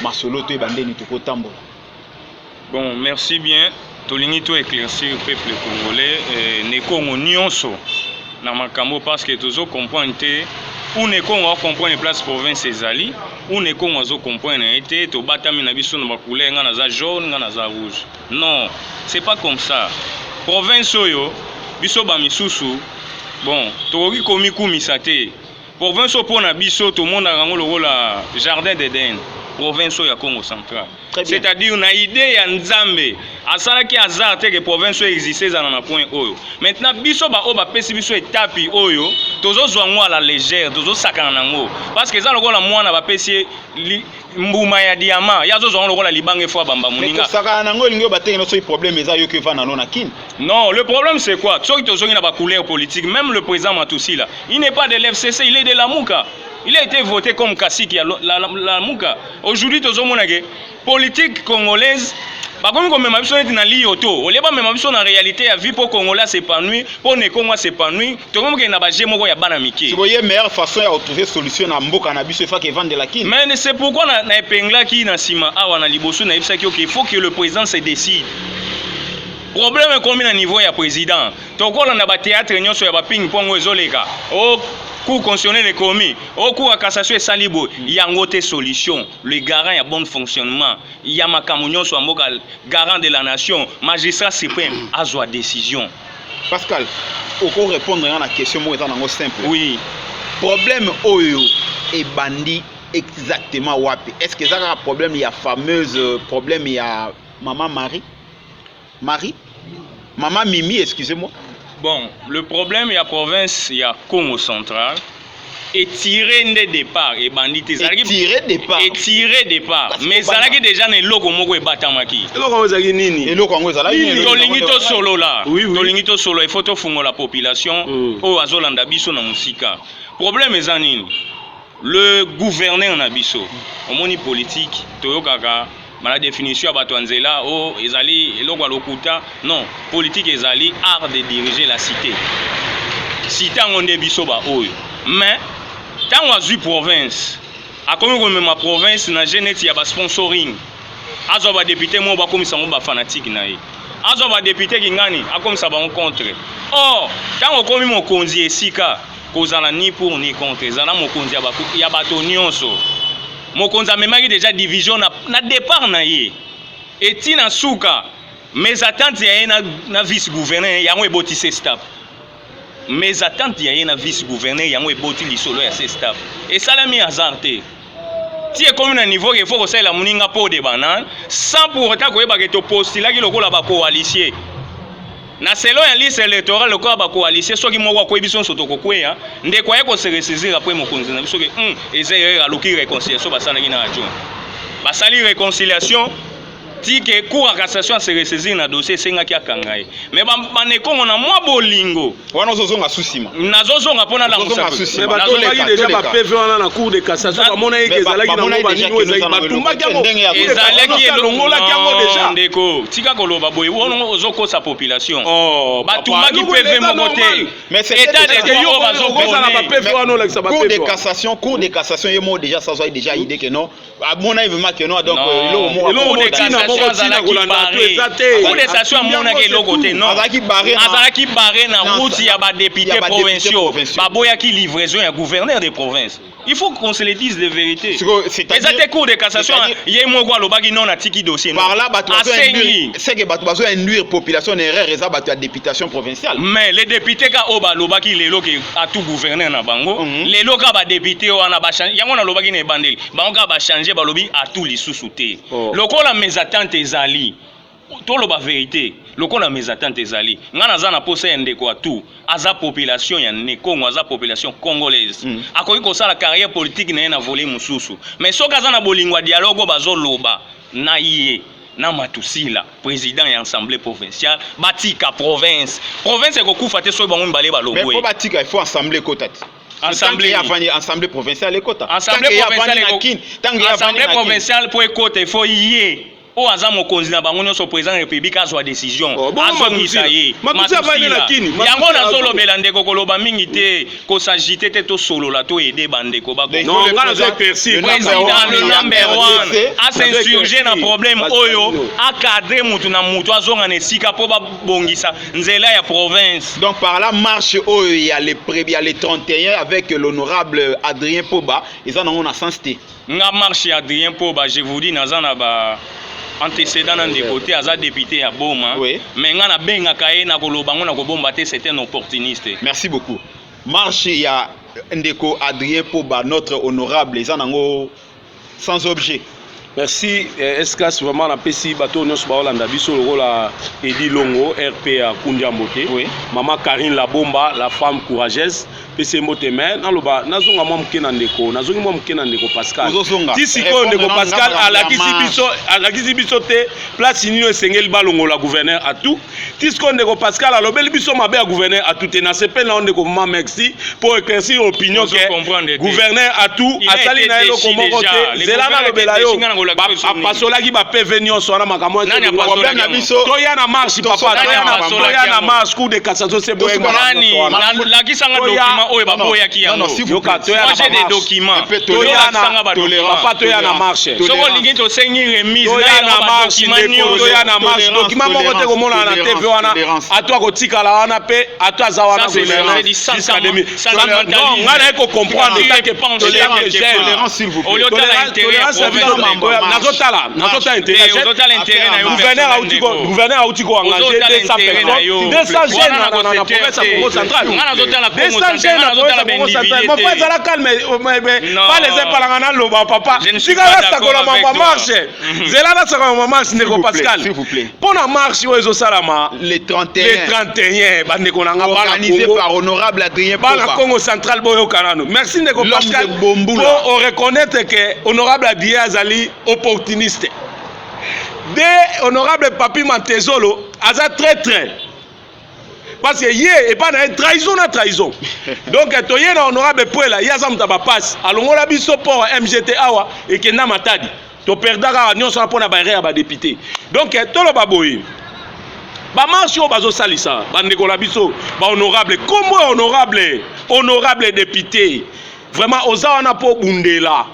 masolo to bandeni to kotambola. Bon, merci bien. Tolingi to éclaircir le peuple congolais ne kongo nyonso na makambo parce que tozo comprendre te ou ne kongo comprendre place province ezali ou ne kongo zo comprendre été to batami na biso na couleur nga na za jaune nga na za rouge. Non, c'est pas comme ça. Province oyo biso ba misusu bon tokoki komi kumisa te. Province oyo pona biso to monde rango lokola jardin d'Éden. Province ya Congo central. C'est-à-dire na idée ya Nzambe asala ki hasard te que province existait dans na point oyo. Maintenant biso ba o ba pesi biso étape oyo tozo zwango à la légère, tozo sakana nango parce que ça lokola mwana ba pesi mbuma ya diamant ya zo zwango lokola libange fois bamba muninga. Mais sakana nango lingo ba te no so problème eza yo ke va na na kin. Non, le problème c'est quoi? Soki tozo na ba couleur politique, même le président Matoussi là, il n'est pas de l'FCC, il est de la Mouka. Il a été voté comme Kassiki à la Mouka. Aujourd'hui, tous les politique congolaise, par contre, comme même si na lioto, on n'est pas même si en réalité la vie pour Congolais s'épanouir, pour les Congolais s'épanouir, tout le monde qui n'a pas jamais quoi banamiki. Si vous voyez meilleure façon à trouver solution à Mboka na biso fa que vendre la kin. Mais c'est pourquoi na epengla qui na sima awa na liboso na ibsa qu'il faut que le président se décide. Problème comme à niveau ya président. To ko na ba théâtre nyonso ya ba ping pong ezoleka. Oh cour constitutionnel est commis, au cours à cassation et salibo, il y a une autre solution. Le garant a bon fonctionnement. Il y a ma camunion soit garant de la nation, magistrat suprême a sa décision. Pascal, au cours répondre à la question moi étant simple. Oui. Problème oyo et bandit exactement wapi. Est-ce que ça a un problème, il y a fameuse problème, il y a maman Marie, maman Mimi, excusez-moi. Bon, le problème, il y a province, il y a Congo central. Et tiré de départ, et bandit, et tiré départ. Et tiré départ. Mais ça là déjà ne logo moko et batamaki. Eloko ozaki nini? Eloko ngo zala nini? Tolingito solo là. Oui, oui. Tolingito solo, il faut to fungo la population. O azolanda biso na musika. Problème est nini? Le gouverneur na biso. Omoni politique, toyokaka. La définition à Batouanzela, oh, ezali, eloko lokuta, non, politique ezali, art de diriger la cité. Cité en onde bisoba, oh. Mais, tant on a vu province, à comme ma province, na geneti ya ba sponsoring. Azo ba député mo ba comme ça mo ba fanatique na ye. Azo ba député kingani, a comme ça ba contre. Oh, tant on comme mon konzi esika, kozala ni pour ni contre, ezala mon konzi ya bato nyonso. Mokonza memaki déjà division na départ na ye. Et tina souka mes attentes ya na vice-gouverneur yango eboti se stap. Mes attentes ya na vice-gouverneur yango eboti lisolo ya se stap. Et ça l'a mis hasard te. Ti est comme un niveau qu'il faut que ça la muninga po de banane sans pour autant que ba to postuler ki lokola ba coalition. na selon ya liste électorale lokola ba coalition soki moko ko biso soto ko kweya ndeko ya ko se ressaisir après mokonzi na biso ke eza ya loki réconciliation basana kina adjoint basali réconciliation tike cour à cassation se ressaisir na dossier senga ki akangai mais ba nekongo na mwa bolingo wana zozonga susima nazozonga pona la mais batombaki déjà ba PV wana na cour de cassation bamona yeke ezalaki na ngo banini ezalaki batumbaki yango ezalaki elongolaki yango déjà ndeko tika koloba boye wono ozokosa population batumbaki PV moko te mais état de droit bazokosala ba PV wana olakisa ba PV cour de cassation yemo déjà ça soit déjà idée que non mona événement que non donc cour de cassation pour les stations à mon côté non azalaki barré na route ya ba députés provinciaux baboya qui livraison ya gouverneur des provinces. Il faut qu'on se le dise de vérité. C'est cours de cassation yé moko alobaki non atiki dossier par là c'est que bato bazo induire population erreur eza bato ya députation provinciale mais les députés ka oba lobaki lelo ke a tout gouverneur na bango lelo ka ba député wana ba changer yango na lobaki na bandeli bango ka ba changer ba lobi a tout lisusu te lokola mes attentes ezali toloba vérité lokola mes attentes ezali nga naza na posa ya ndeko a tout aza population ya Nekongo aza population congolaise akoki kosala carrière politique na ye na volet mususu mais soki aza na bolingo ya dialogue bazoloba na ye na Matusila président ya assemblée provinciale batika province ekokufa te soki bango mibale balobwe mais po batika il faut assemblée kotati assemblée provinciale ekota assemblée provinciale po ekota il faut yé o aza mokonzi na bango nyonso président république azwa décision azongisa ye yango nazolobela ndeko koloba mingi te kosagite te tosolola to ede bandeko président le number 1 asinsurge na problème oyo akadre mutu na mutu azonga na esika po babongisa nzela ya province. Donc par la marche oyo il y a les 31 avec l'honorable Adrien Poba ils en ont un sens te nga marche Adrien Poba je vous dis nazana ba antécédent dans des côtés aza député à Boma mais nga na benga kaye na koloba ngo na kobomba te c'est un opportuniste. Merci beaucoup. Marche ya ndeko Adrien Poba notre honorable ils en ont sans objet. Merci Escas vraiment na pesi bato nyonso ba Holanda biso lokola Edi Longo RP à Kundiambote maman Karine Labomba la femme courageuse pesi mbote mais naloba nazonga mwa mkena ndeko nazongi mwa mkena ndeko Pascal ti siko ndeko Pascal alakisi biso te place nino esengeli balongo la gouverneur à tout ti siko ndeko Pascal alobeli biso mabe ya gouverneur à tout te na sepe na ndeko mama merci pour éclaircir opinion que gouverneur à tout asali na eloko moko te zela na lobela yo pasolaki ba PV nyonso wana makambo problème na biso toya na marche papa toya na marche cour de cassation c'est bon nani lakisanga document oyo baboyaki yango yoka toya na des documents papa toya na marche soko lingi to sengi remise na marche toya na marche document moko te komona na TV wana atwa kotikala wana pe atwa za wana non ngana eko comprendre que tolérance s'il vous plaît nazotala intérêt gouverneur autiko engagé 200 personnes 200 jeunes na province ya Congo centrale 200 jeunes na province ya Congo centrale mon frère zala calme pas les épalanga na loba papa sikala sakola mama marche zela na sakola mama marche ndeko Pascal s'il vous plaît pona marche oyo ezosalama les 31 bandeko na nga organisé par honorable Adrien Poba bana Congo central boyo kanano merci ndeko Pascal pour reconnaître que honorable Adrien azali opportuniste de honorable Papi Mantezolo aza très parce que yé et pas na trahison donc toyé na honorable Puela yaza mutaba passe alongola biso pour MGT awa et que na matadi to perdaka nyonso pona ba erreur ba député donc tolo baboyi ba marche o bazo salisa ba ndekola biso ba honorable comme honorable député vraiment ozawana po bundela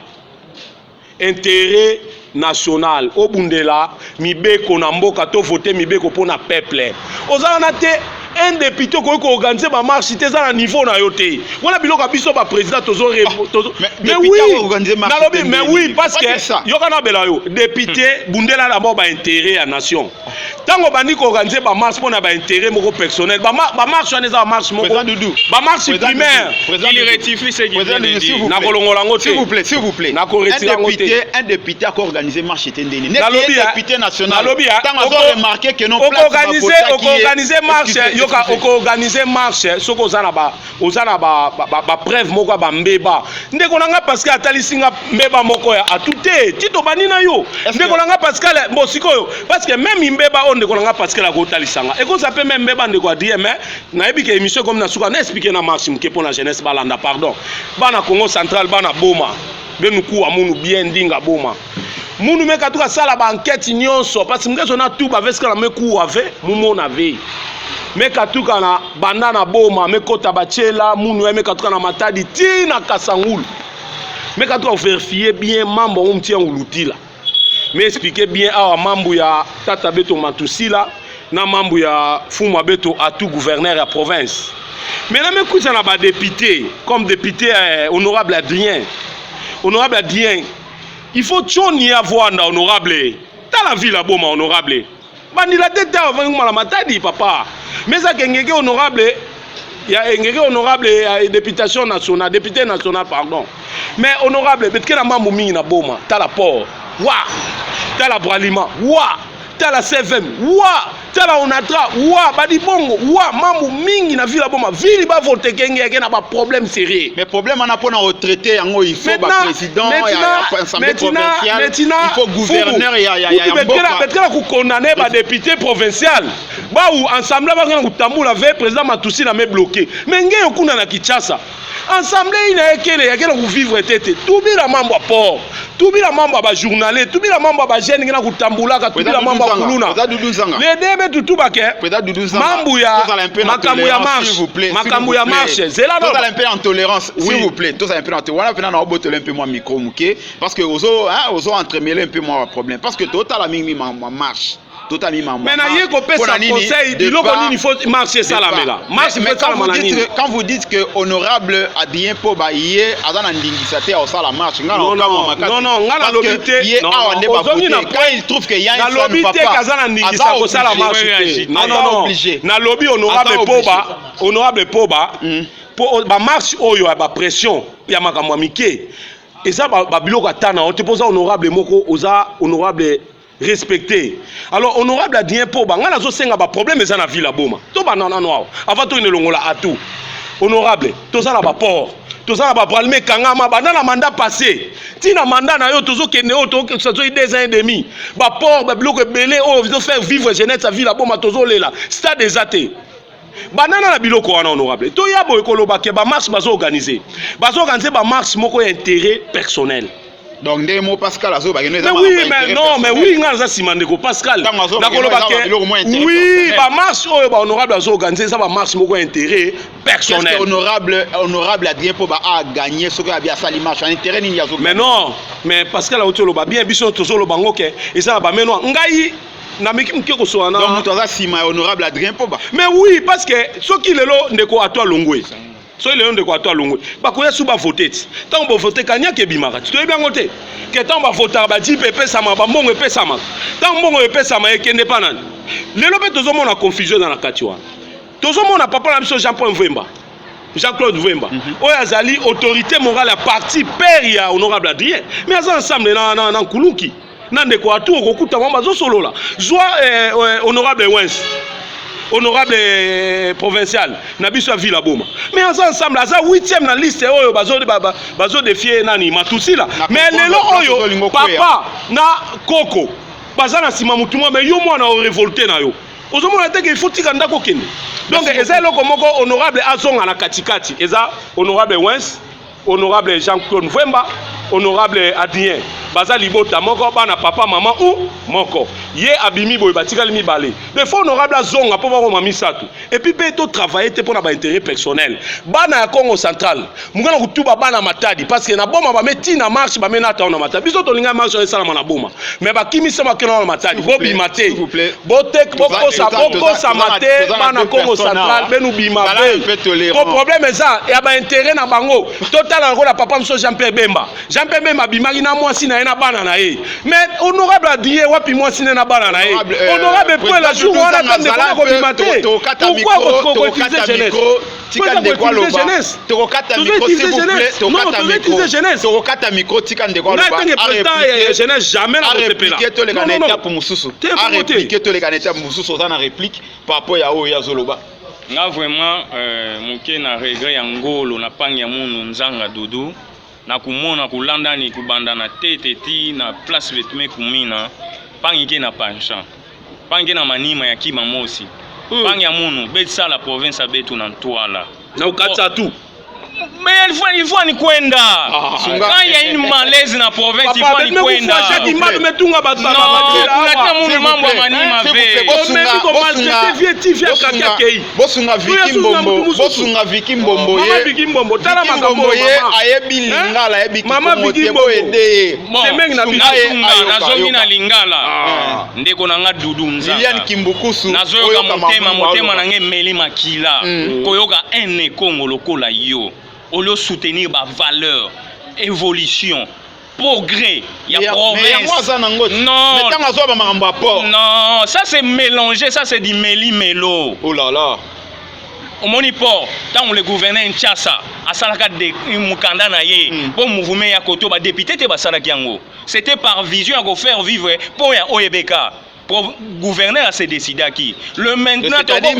intérêt national au bundela mibeko na mboka to voter mibeko pona peuple ozana te un député ko organiser ba marche te za na niveau na yo te wala biloko biso ba président tozo mais oui parce que yo kana bela yo député bundela d'abord ba intérêt à nation tango bandi ko organiser ba marche pour na ba intérêt moko personnel ba marche on eza marche moko ba marche primaire il rectifie ce qu'il vient de dire na kolongola ngote s'il vous plaît na ko retirer ngote un député a organisé marche tendeni na lobby député national tango on remarqué que non place organiser marche yoka organiser marche soko ozana ba preuve moko ba mbeba ndeko nanga Pascal atalisinga mbeba moko ya atute tito banina yo ndeko nanga Pascal mbosikoyo parce que même mbeba on ndeko nanga Pascal akotalisanga et qu'on s'appelle même mbeba ndeko dire mais na ebike émission comme na suka na expliquer na marche mke pour la jeunesse balanda pardon bana Congo central bana boma benu kuwa munu bien ndinga boma munu meka tuka sala ba enquête nyonso parce que mkezo na tuba veska na meku ave mumo na ve meka tuka na banda na boma mekota bachela munu meka tuka na matadi tina kasangulu meka tuka vérifier bien mambo umtia ngulutila mais expliquer bien awa mambo ya tata beto matusila na mambo ya fuma beto à tout gouverneur ya province maintenant mekuza na ba député comme député honorable Adrien il faut tchoni avoir na honorable ta la ville à boma honorable bandila tete avant la matadi papa mais ça ngenge honorable ya ngenge honorable ya députation nationale député national pardon mais honorable betke na mambo mingi na boma ta la port wa ta la bralima wa ta la CVM wa ta la onatra wa badi bongo wa mambo mingi na ville boma ville ba voter kenge yake na ba problème sérieux mais problème on a pour retraiter yango il faut ba président ya assemblée provinciale il faut gouverneur ya betela ku condamner ba député provincial ba ou ensemble ba ngana kutambula ve président Matusi na me bloqué mais ngé okuna na Kinshasa assemblée ina ekele yake na ku vivre tete tubi la mambo a port tubi la mambo ba journaliste tubi la mambo ba jeune ngana kutambula ka tubi la mambo kuluna les débats tutubake mambo ya makambo ya marche zela no un peu en tolérance s'il vous plaît tous un peu en tolérance voilà na oboto un peu moi micro muke parce que ozo entremêler un peu moi problème parce que total la mingi marche totalement maman mais na yeko pesa conseil biloko nini faut marcher ça la mela marche fait ça la nini quand vous dites que honorable Adrien Poba yé azana ndingisa te au la marche ngana non ngana lobité quand il trouve que y a un lobby te kazana ndingisa ko ça la marche non na lobby honorable Poba pour ba marche oyo ba pression ya makamwa mike et ça ba biloko atana on te pose honorable moko oza honorable respecté. Alors honorable Adrien Poba ngana zo senga ba problème eza na ville boma. To ba nana no avant to ne longola atu. Honorable, to za la ba port. To za la ba problème kangama ba na mandat passé. Tina mandat na yo to zo kene o to so 2 ans et demi. Ba port ba bloc belé o zo faire vivre jeunesse sa ville boma to zo lela. Stade des athées. Banana na biloko wana honorable. To ya bo ekoloba ke ba marche bazo organiser. Bazo organiser ba marche moko intérêt personnel. Donc des mots Pascal azo ba mais oui mais non mais oui ngana simande ko Pascal nakoloba ke oui ba marche oyo ba honorable azo organiser ça ba marche moko intérêt personnel honorable Adrien Poba a gagné ce que a bien sali marche en intérêt nini azo mais non mais Pascal aotoloba bien biso tozolo bango ke eza ba meno ngai na meki mke ko so na donc toza sima honorable Adrien Poba mais oui parce que soki lelo ndeko atwa longwe so il est de quoi toi longwe ba ko yesu ba voter tant ba voter kanya ke bimaka to bien ngote ke tant ba voter ba di pepe sama ba mbongo pepe sama tant mbongo pepe sama e kende pa nani lelo pe tozo mona confusion dans la katiwa tozo mona papa na biso Jean-Paul Vemba Jean-Claude Vemba oyo azali autorité morale à parti père ya honorable Adrien mais aza ensemble na Nkuluki na ndeko atu okokuta mamba zo solola joie honorable Wens honorable provincial na biso ville boma mais ensemble aza 8e na liste oyo bazo défier nani Matusi là mais lelo oyo papa na koko baza na sima mutu mais yo mwana o révolté na yo ozomona te que il faut tika ndako kende donc eza eloko moko honorable azonga na katikati eza honorable Wens honorable Jean-Claude Vemba honorable Adrien baza libota moko bana papa maman ou moko ye abimi boy batikali mibale le fond honorable azonga po bako mamisatu et puis pe to travailler te pona ba intérêt personnel bana ya Congo central mungana kutuba bana matadi parce que na boma ba meti na marche ba mena ta na matadi biso to linga marche sala na boma mais ba kimisa makena na matadi bo bimate bo tek bo kosa mate bana Congo central benu bimate po problème eza ya ba intérêt na bango total na ko la papa mso Jean-Pierre Bemba bimaki na mwasi na na bana na ye mais honorable adie wapi mwasi ne na bana na ye honorable pour la jour wana tande ko bimate pourquoi utiliser jeunesse tika ndeko aloba tokokata micro s'il vous plaît tokokata micro tika ndeko aloba jeunesse jamais na kosepela to le kaneta pour mususu a répliquer to le kaneta mususu za na réplique par rapport ya oyo ya zoloba nga vraiment moke na regret ya ngolo na pangi ya munu nzanga dudu na kumona kulanda ni kubanda na tete ti na place betume kumina pangi ke na panchan pangi na manima ya kima mosi pangi ya munu betsa la province abetu na ntwala na ukatsa tu mais il faut ni kwenda quand il y a une malaise na province il faut ni kwenda bosunga Viki Mbombo ye ayebi lingala ayebi nazongi na lingala ndeko nanga dudu nzanga Liliane Kimbukusu nazoyoka motema nange meli makila koyoka ene Kongo lokola yo au lieu de soutenir ma valeur, évolution, progrès, il y a province. Non, ça c'est mélangé, ça c'est du méli-mélo. Oh là là. Au Moniport, quand le gouverneur Nchassa a salaka de mukanda na ye pour mouvement ya koto ba député te ba salaki yango. C'était par vision à faire vivre pour ya Oyebeka. Gouverneur a se décidé à qui le maintenant il y a des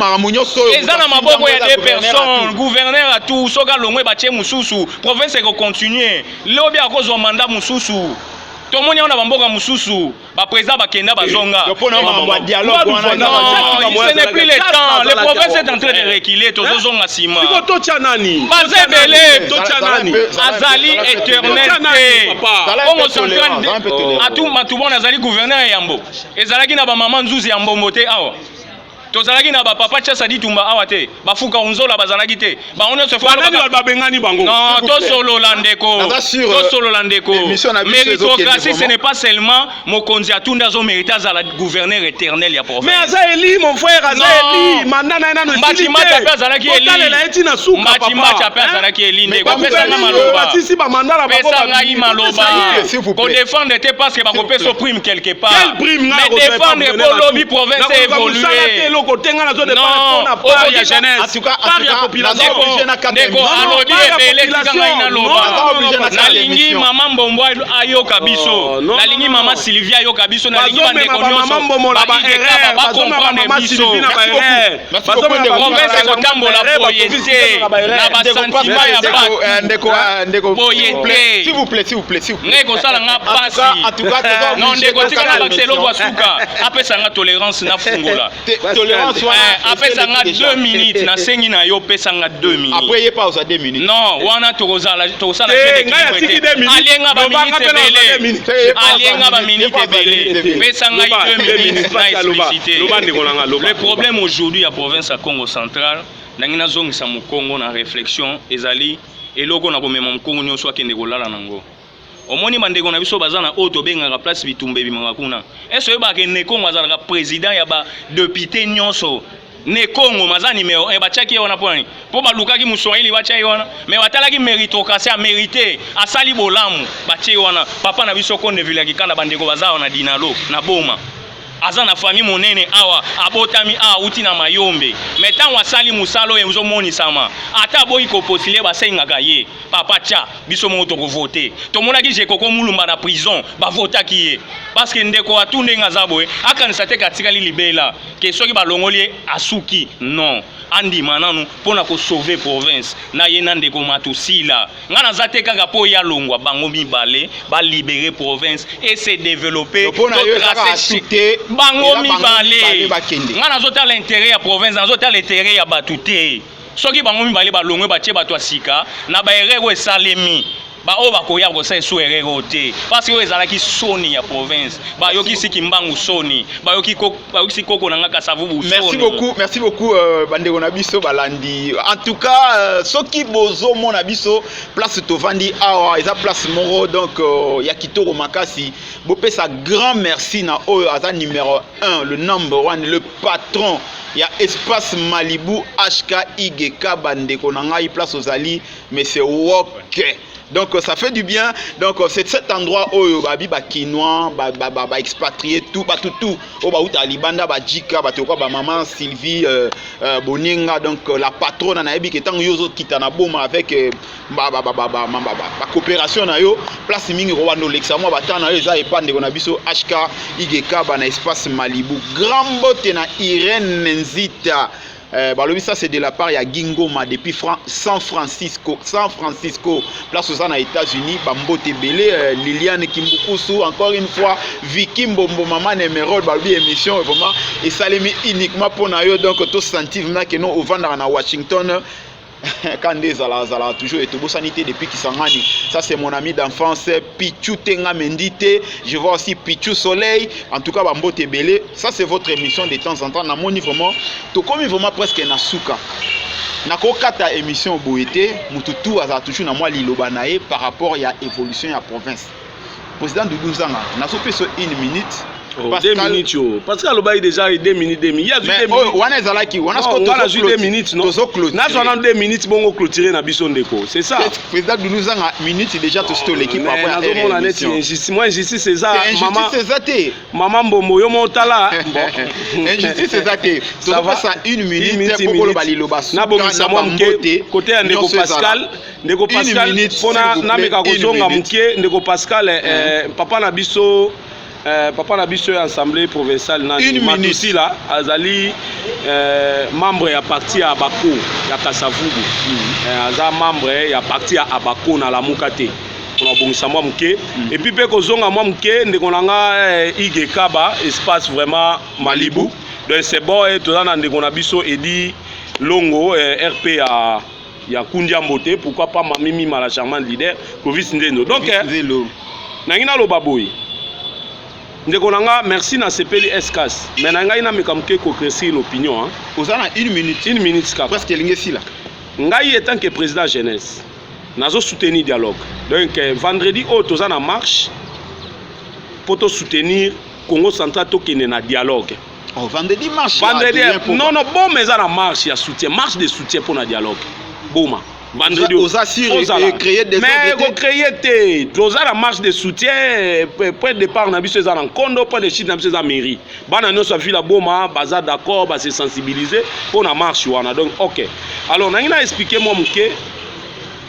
personnes gouverneur a tout soga longwe bache mususu province ko continuer lobi a cause mandat mususu tout le monde a bamboka mususu ba président bakenda bazonga ce n'est plus le temps le province est en train de reculer tous zonga sima bazebele azali éternel on s'entraîne à tout matubon azali gouverneur yambo ezalaki na ba maman nzuzi yambo moté awa tozalaki na ba papa Tchassa Ditumba awa te bafuka unzola bazalaki te ba on se fait ba bengani bango non to solo landeko méritocratie ce n'est pas seulement mokonzi atunda zo mériter azala gouverneur éternel ya province mais Azaeli mon frère Azaeli mandana na no Mbachimbacha pe azalaki eli la eti na suka papa Mbachimbacha pe azalaki eli ndeko pesa na maloba si ba mandala ba pesa ngai maloba ko défendre te parce que ba ko pesa prime quelque part mais défendre pour lobby province évoluer kotenga na zone de pas ya jeunesse en tout cas la population ndeko alobi ebele tikanga ina loba nalingi mama Mbombo ayoka biso nalingi mama Sylvia ayoka biso nalingi bandeko nyonso ba comprendre biso province kotambola boyete na basentima ya bato boyete s'il vous plaît ndeko sala nga pasi non ndeko tikanga bakseloko asuka apesanga tolérance na fungola apesa nga 2 minutes na sengi na yo pesa nga 2 minutes après il pas 2 minutes non wana tozala alienga ba minutes ebele alienga ba minutes ebele pesa nga 2 minutes na explicité le problème aujourd'hui à province à Congo central nangi nazongisa mu Congo na réflexion ezali eloko na komema mu Congo nyonso akende kolala nango omoni bandeko na biso bazana oto bengaka place bitumbe bimaka kuna eso yebaka ne Kongo azalaka président ya ba député nyonso ne Kongo maza numéro 1 bachaki wana poni po balukaki muswahili bachaki wana mais batalaki méritocratie a mérité asali bolamu bachaki wana papa na biso konde vilaki kana bandeko bazana na dinalo na boma aza na famille monene awa abotami a uti na mayombe metan wasali musalo enzo moni sama ata boyi ko postuler basengaka ye papa cha biso mo to ko voter to monaki je koko mulumba na prison ba votaki ye parce que ndeko atunde ngazaboe akanisa te katikali libela ke soki balongoli asuki non andi mananu pona ko sauver province na ye na ndeko matusila ngana zate kaka po ya longwa bango mibale ba libérer province et se développer bango mibale nga nazota l'intérêt ya province nazota l'intérêt ya batute soki bango mibale balongwe batie bato asika na baerero esalemi baoyo bakoya kosala esu erero te parce que ezalaki soni ya province bayokisi kimbangu soni bayokisi koko na nga kasavubu soni. Merci beaucoup bandeko na biso balandi en tout cas soki bozo mona biso place tovandi awa eza place moro donc ya kitoko makasi bopesa grand merci na oyo aza numéro 1 le number 1 le patron ya espace Malibu HK IGK bandeko na ngai place ozali mais c'est Woke Donc ça fait du bien. Donc c'est cet endroit où babi ba kinois, ba expatrié tout, tout. Au ba uta libanda ba jika, ba toko ba maman Sylvie Boninga. Donc la patronne na ebi ketango yozo kitana boma avec ba coopération na yo. Place mingi Rwanda l'examo ba tana yo za epande ko na biso HK IGK ba na espace Malibu. Grand bote na Irène Nzita. Ça c'est de la part ya Gingoma depuis San Francisco, place aux États-Unis, Bambote Belé, Liliane Kimbukusu, encore une fois Vicky Mbombo Maman Emerald Balbi émission vraiment et ça les mis uniquement pour nayo donc tout sentir que nous au vendre à Washington. Quand des ala toujours et tout sanité depuis Kisangani. Ça c'est mon ami d'enfance Pichou Tenga Mendite. Je vois aussi Pichou Soleil. En tout cas Bambote Belé. Ça c'est votre émission de temps en temps. Na moni vraiment to comme vraiment presque na suka. Na ko kata émission boete mututu aza toujours na moi liloba nae par rapport à évolution ya province. Président Doudou Nzanga na so peso 1 minute. Oh, 2 minutes yo. Parce que l'oba déjà 2 minutes demi. Il y a 2 minutes. Wana ezalaki, wana sko to 2 minutes non. Na so 2 minutes bongo clôturer na biso ndeko. C'est ça. Président Doudou Nzanga minute déjà to sto l'équipe par rapport à la net injustice. Moi injustice c'est ça. Maman c'est ça té. Maman Mbombo yo montala. Injustice c'est ça té. Ça va ça 1 minute pour le baliloba. Na bongisa moi mke côté ya ndeko Pascal. Ndeko Pascal pona na meka kozonga mke ndeko Pascal papa na biso papa na biso assemblée provinciale na Matusi là azali membre ya parti ya Abako ya Kasavubu aza membre ya parti ya Abako na la Mukate on a bongisa moi mke et puis pe kozonga moi mke ndeko nanga IGK ba espace vraiment Malibu donc c'est bon et tout ça ndeko na biso edi longo RP ya Kundia Mbote pourquoi pas Mamimi Mala charmante leader Clovis Ndendo donc nangina lo baboy ndeko nanga merci na sepeli escas mais na ngai na mekamke ko créer l'opinion hein ozana 1 minute kaka presque lingesi là ngai étant que président jeunesse nazo soutenir dialogue donc vendredi tozana marche pour to soutenir Congo central to kene na dialogue vendredi marche non bon mais à la marche il y a soutien marche de soutien pour na dialogue boma vendredi aux assure et créer des mais créer la marche de soutien point de départ na biso en kondo point de chute na biso za mairie bana no so la boma baza d'accord ba se sensibiliser pour na marche wana donc OK alors na ngina expliquer moi mke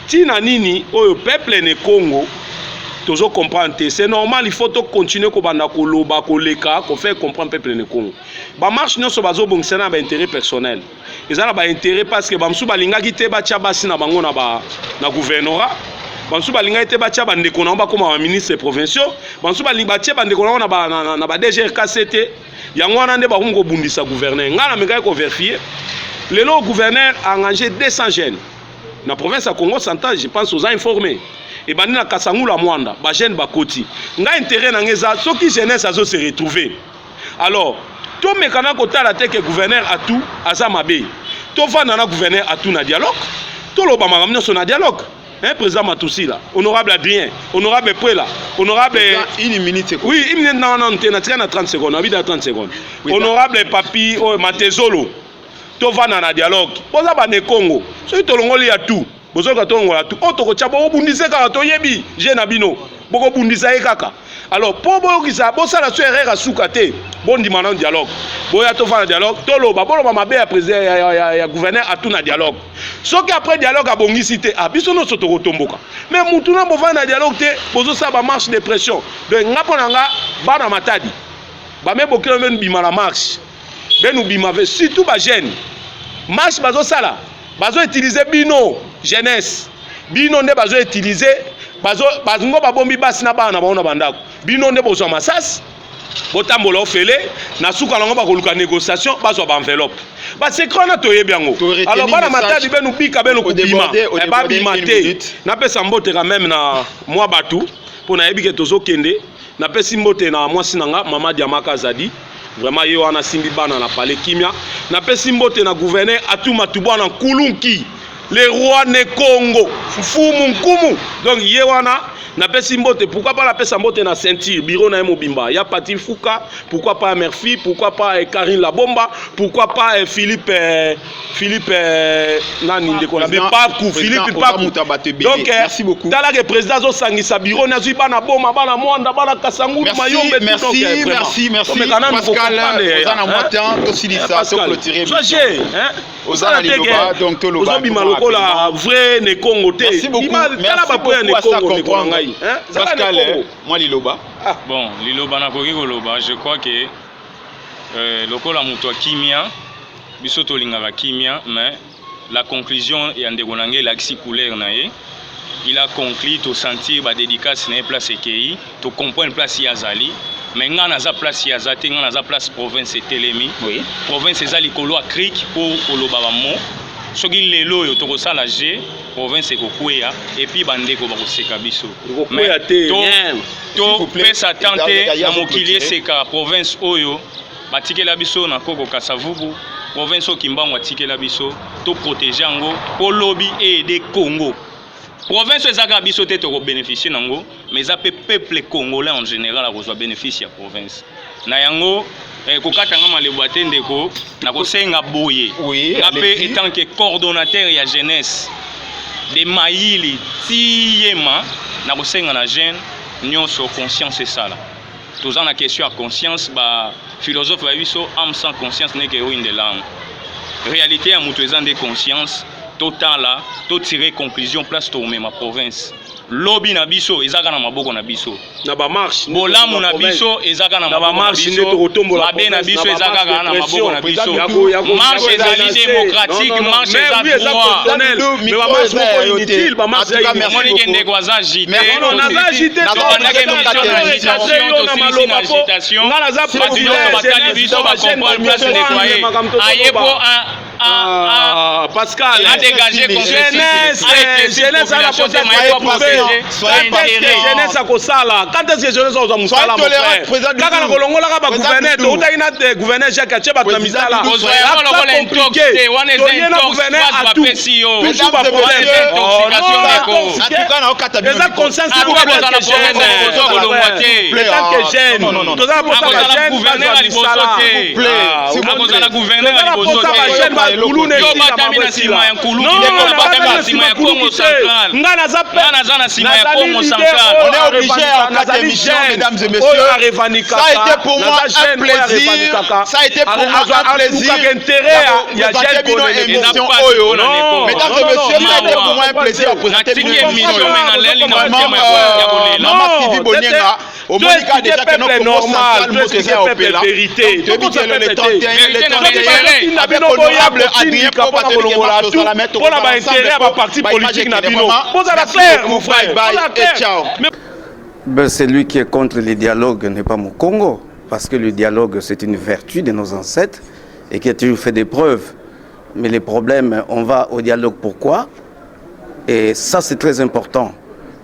tina nini oyo peuple ne Congo toujours comprendre c'est normal il faut to continuer ko banda ko loba ko leka ko faire comprendre peuple ne Congo ba marche no so bazo bongisa na ba intérêt personnel ils ont ba intérêt parce que bamsu balinga ki te ba tia basi na bango na gouvernorat bamsu balinga te ba tia bande ko na ba comme ministre provinciaux bamsu balinga ba tia bande ko na ba DGRKCT yango wana nde ba ko bundisa gouverneur ngana meka ko vérifier le lot gouverneur a engagé 200 jeunes na province à Congo central je pense aux informés et bandi na Kasangula Mwanda ba jeune ba koti nga intérêt na ngeza soki jeunesse azo se retrouver alors to mekana kotala te que gouverneur a tout aza mabe to vana na gouverneur a tout na dialogue to loba makamno so na dialogue hein président Matusi là honorable Adrien honorable Puela honorable 1 minute oui 1 minute na 30 secondes on a 30 secondes honorable Papi Matezolo to vana na dialogue boza ba ne Congo so to longoli ya tout bozo ka to longola tout o to ko chabo obundise ka to yebi je na bino boko bundisa e kaka alors pour boyokisa bosala so erreur asuka te bondima na dialogue boya to fana dialogue to loba boloba mabe ya président ya gouverneur atu na dialogue soki après dialogue abongisi te biso no soto kotomboka mais mutu na bovana na dialogue te bozo sa ba marche de pression donc ngapo nanga bana matadi ba me bokelo men bima la marche benu bima ve surtout ba jeune marche bazo sala bazo utiliser bino jeunesse bino nde bazo utiliser bazungo babombi basi na bana baona bandako bino nde bozwa masasi botambola ofele na suka lango bakoluka négociation bazwa ba enveloppe ba secret na toyebi yango alors bana matadi benu bika benu kubima ba bimate na pesa mbote quand même na moi batu pona yebike tozo kende na pesa mbote na mwasi nanga mama Diamaka Zadi vraiment yo wana simbi bana na palais kimia na pesa mbote na gouverneur Atuma Tubwana Kulunki le roi ne Congo fumu nkumu donc yewana na pesi mbote pourquoi pas la pesa mbote na ceinture bureau na mobimba ya Patil Fouka pourquoi pas Murphy pourquoi pas Karine Labomba pourquoi pas Philippe nani ndeko na Pakou Philippe Pakou donc merci beaucoup tala que président zo sangisa bureau na zui bana boma bana mwanda bana kasangulu mayombe merci Pascal ozana motan to silisa to clôturer ozana liloba donc to loba ozobima lokola vrai ne Congo te merci beaucoup tala ba po ne Congo ne Kongo Pascal moi liloba bon liloba na koki koloba je crois que lokola muto kimia biso to lingaka kimia mais la conclusion ya ndeko nange l'axi couleur na ye il a conclu to sentir ba dédicace na place ekei to comprendre place ya zali mais nga na za place ya zate nga na za place province etelemi oui province ezali likolo a cric pour koloba ba mo soki lelo yo to kosala G province ekokweya et puis bandeko ba koseka biso mais to pesa tante na mokili eseka province oyo batikela biso na koko kasavubu province okimbango atikela biso to protéger yango po lobby aider Congo province ezaka biso te to bénéficier nango mais ça peut peuple congolais en général a reçoit bénéfice ya province na yango kokatanga maleboate ndeko na kosenga boye ngape étant que coordonnateur ya jeunesse de Maïli Tiema na kosenga na jeune nyonso conscience esala tozana na question à conscience ba philosophe ba biso âme sans conscience n'est que ruine de l'âme réalité ya mutu ezande conscience total là to tirer conclusion place to ma province lobby na biso ezaka na maboko na biso na ba marche bolamu na biso ezaka na maboko na biso mabe na biso ezaka na maboko na biso marche ezali démocratique marche ezali droit mais ba marche moko inutile ba marche ya moni kende kwa za jité non na za jité na bandaka émission na maloba agitation ngala za président batali biso ba comprendre place nettoyer ayepo Pascal a dégagé jeunesse à la côté jeunesse à Kosala quand est-ce que jeunesse aux musala mon frère kaka na kolongola ka ba gouverneur to utaina de gouverneur Jacques Ache ba misala c'est compliqué wana est gouverneur à tout tout ba problème en tout cas na okata bien ça conscience pour la province jeune to za pour ça gouverneur à libosoté si vous avez la gouverneur à libosoté yo batami na sima ya nkulu ndeko batami na sima ya Congo central ngana za na sima ya Congo central on est obligé à quatre émissions mesdames et messieurs ça a été pour moi un plaisir ça a été pour moi un plaisir il y a une émission oyo mesdames et messieurs ça a été pour moi un plaisir à présenter une émission Maman TV Bonienga au Monica déjà que notre normal c'est un opéra vérité depuis le 31 avec honorable Adrien pour la intérêt à parti politique na bino posa la clair mon frère ciao. Celui qui est contre le dialogue n'est pas mon Congo parce que le dialogue c'est une vertu de nos ancêtres et qui a toujours fait des preuves mais les problèmes on va au dialogue pourquoi et ça c'est très important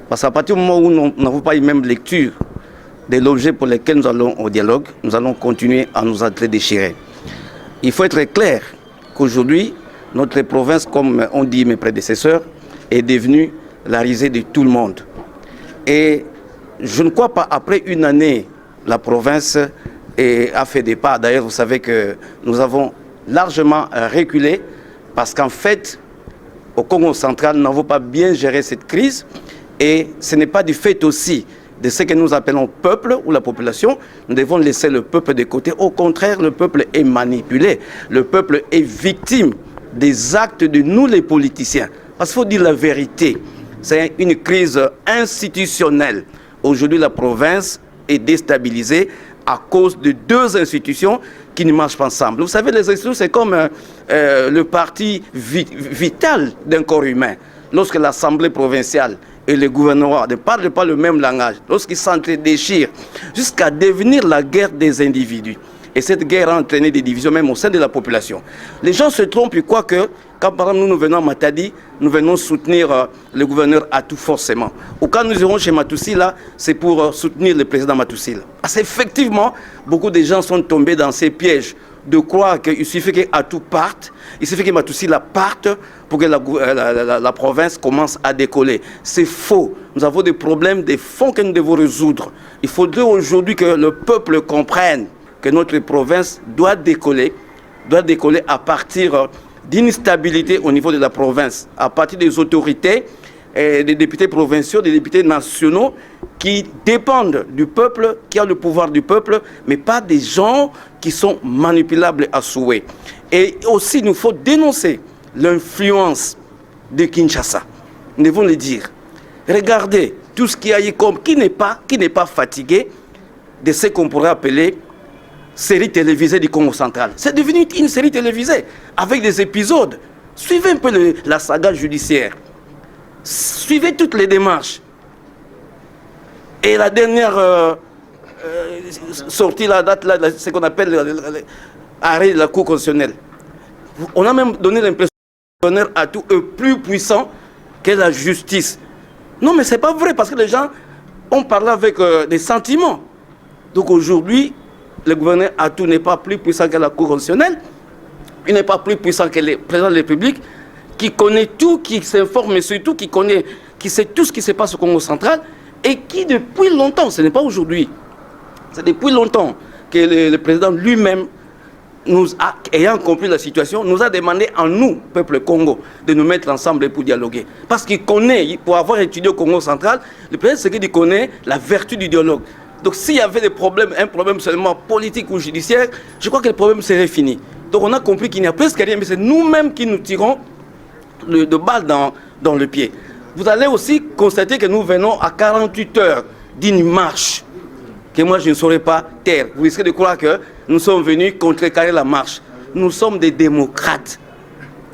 parce qu'à partir du moment où nous n'avons pas une même lecture de l'objet pour lequel nous allons au dialogue nous allons continuer à nous déchirer. Il faut être clair qu'aujourd'hui notre province, comme ont dit mes prédécesseurs, est devenue la risée de tout le monde. Et je ne crois pas, après une année, la province a fait des pas. D'ailleurs, vous savez que nous avons largement reculé parce qu'en fait, au Congo central, nous n'avons pas bien géré cette crise. Et ce n'est pas du fait aussi de ce que nous appelons peuple ou la population. Nous devons laisser le peuple de côté. Au contraire, le peuple est manipulé. Le peuple est victime des actes de nous les politiciens. Parce qu'il faut dire la vérité, c'est une crise institutionnelle. Aujourd'hui, la province est déstabilisée à cause de deux institutions qui ne marchent pas ensemble. Vous savez, les institutions, c'est comme le parti vital d'un corps humain. Lorsque l'Assemblée provinciale et le gouvernement ne parlent pas le même langage, lorsqu'ils s'entre-déchirent, jusqu'à devenir la guerre des individus. Et cette guerre a entraîné des divisions même au sein de la population. Les gens se trompent, ils croient que quand par exemple nous venons à Matadi, nous venons soutenir le gouverneur Atou forcément. Ou quand nous irons chez Matousila, c'est pour soutenir le président Matousila. Parce qu'effectivement, beaucoup de gens sont tombés dans ces pièges de croire qu'il suffit qu'Atou parte, il suffit que Matoussi parte pour que la province commence à décoller. C'est faux. Nous avons des problèmes, des fonds que nous devons résoudre. Il faudrait aujourd'hui que le peuple comprenne que notre province doit décoller à partir d'une stabilité au niveau de la province, à partir des autorités, des députés provinciaux, des députés nationaux qui dépendent du peuple, qui ont le pouvoir du peuple, mais pas des gens qui sont manipulables à souhait. Et aussi, il nous faut dénoncer l'influence de Kinshasa. Nous devons le dire. Regardez tout ce qui a eu comme qui n'est pas fatigué de ce qu'on pourrait appeler série télévisée du Congo central. C'est devenu une série télévisée avec des épisodes. Suivez un peu la saga judiciaire. Suivez toutes les démarches. Et la dernière sortie, la date, là, ce qu'on appelle l'arrêt de la Cour constitutionnelle. On a même donné l'impression que le gouverneur Atou est plus puissant que la justice. Non, mais ce n'est pas vrai, parce que les gens ont parlé avec des sentiments. Donc aujourd'hui, le gouverneur Atou n'est pas plus puissant que la Cour constitutionnelle. Il n'est pas plus puissant que le président de la République, qui connaît tout, qui s'informe, mais surtout qui sait tout ce qui se passe au Congo central, et qui depuis longtemps, ce n'est pas aujourd'hui, c'est depuis longtemps que le président lui-même, ayant compris la situation, nous a demandé à nous, peuple Congo, de nous mettre ensemble pour dialoguer. Parce qu'il connaît, pour avoir étudié au Congo central, le président, c'est qu'il connaît la vertu du dialogue. Donc s'il y avait des problèmes, un problème seulement politique ou judiciaire, je crois que le problème serait fini. Donc on a compris qu'il n'y a presque rien, mais c'est nous-mêmes qui nous tirons de balles dans le pied. Vous allez aussi constater que nous venons à 48 heures d'une marche que moi je ne saurais pas taire. Vous risquez de croire que nous sommes venus contrecarrer la marche. Nous sommes des démocrates.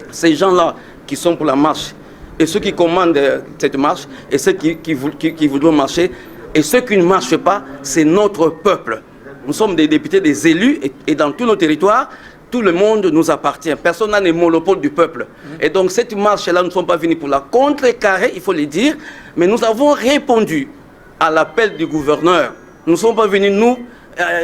Ces gens-là qui sont pour la marche, et ceux qui commandent cette marche, et ceux qui voudront marcher, et ceux qui ne marchent pas, c'est notre peuple. Nous sommes des députés, des élus, et dans tous nos territoires, tout le monde nous appartient. Personne n'a le monopole du peuple. Et donc cette marche-là, nous ne sommes pas venus pour la contrecarrer, il faut le dire, mais nous avons répondu à l'appel du gouverneur. Nous ne sommes pas venus,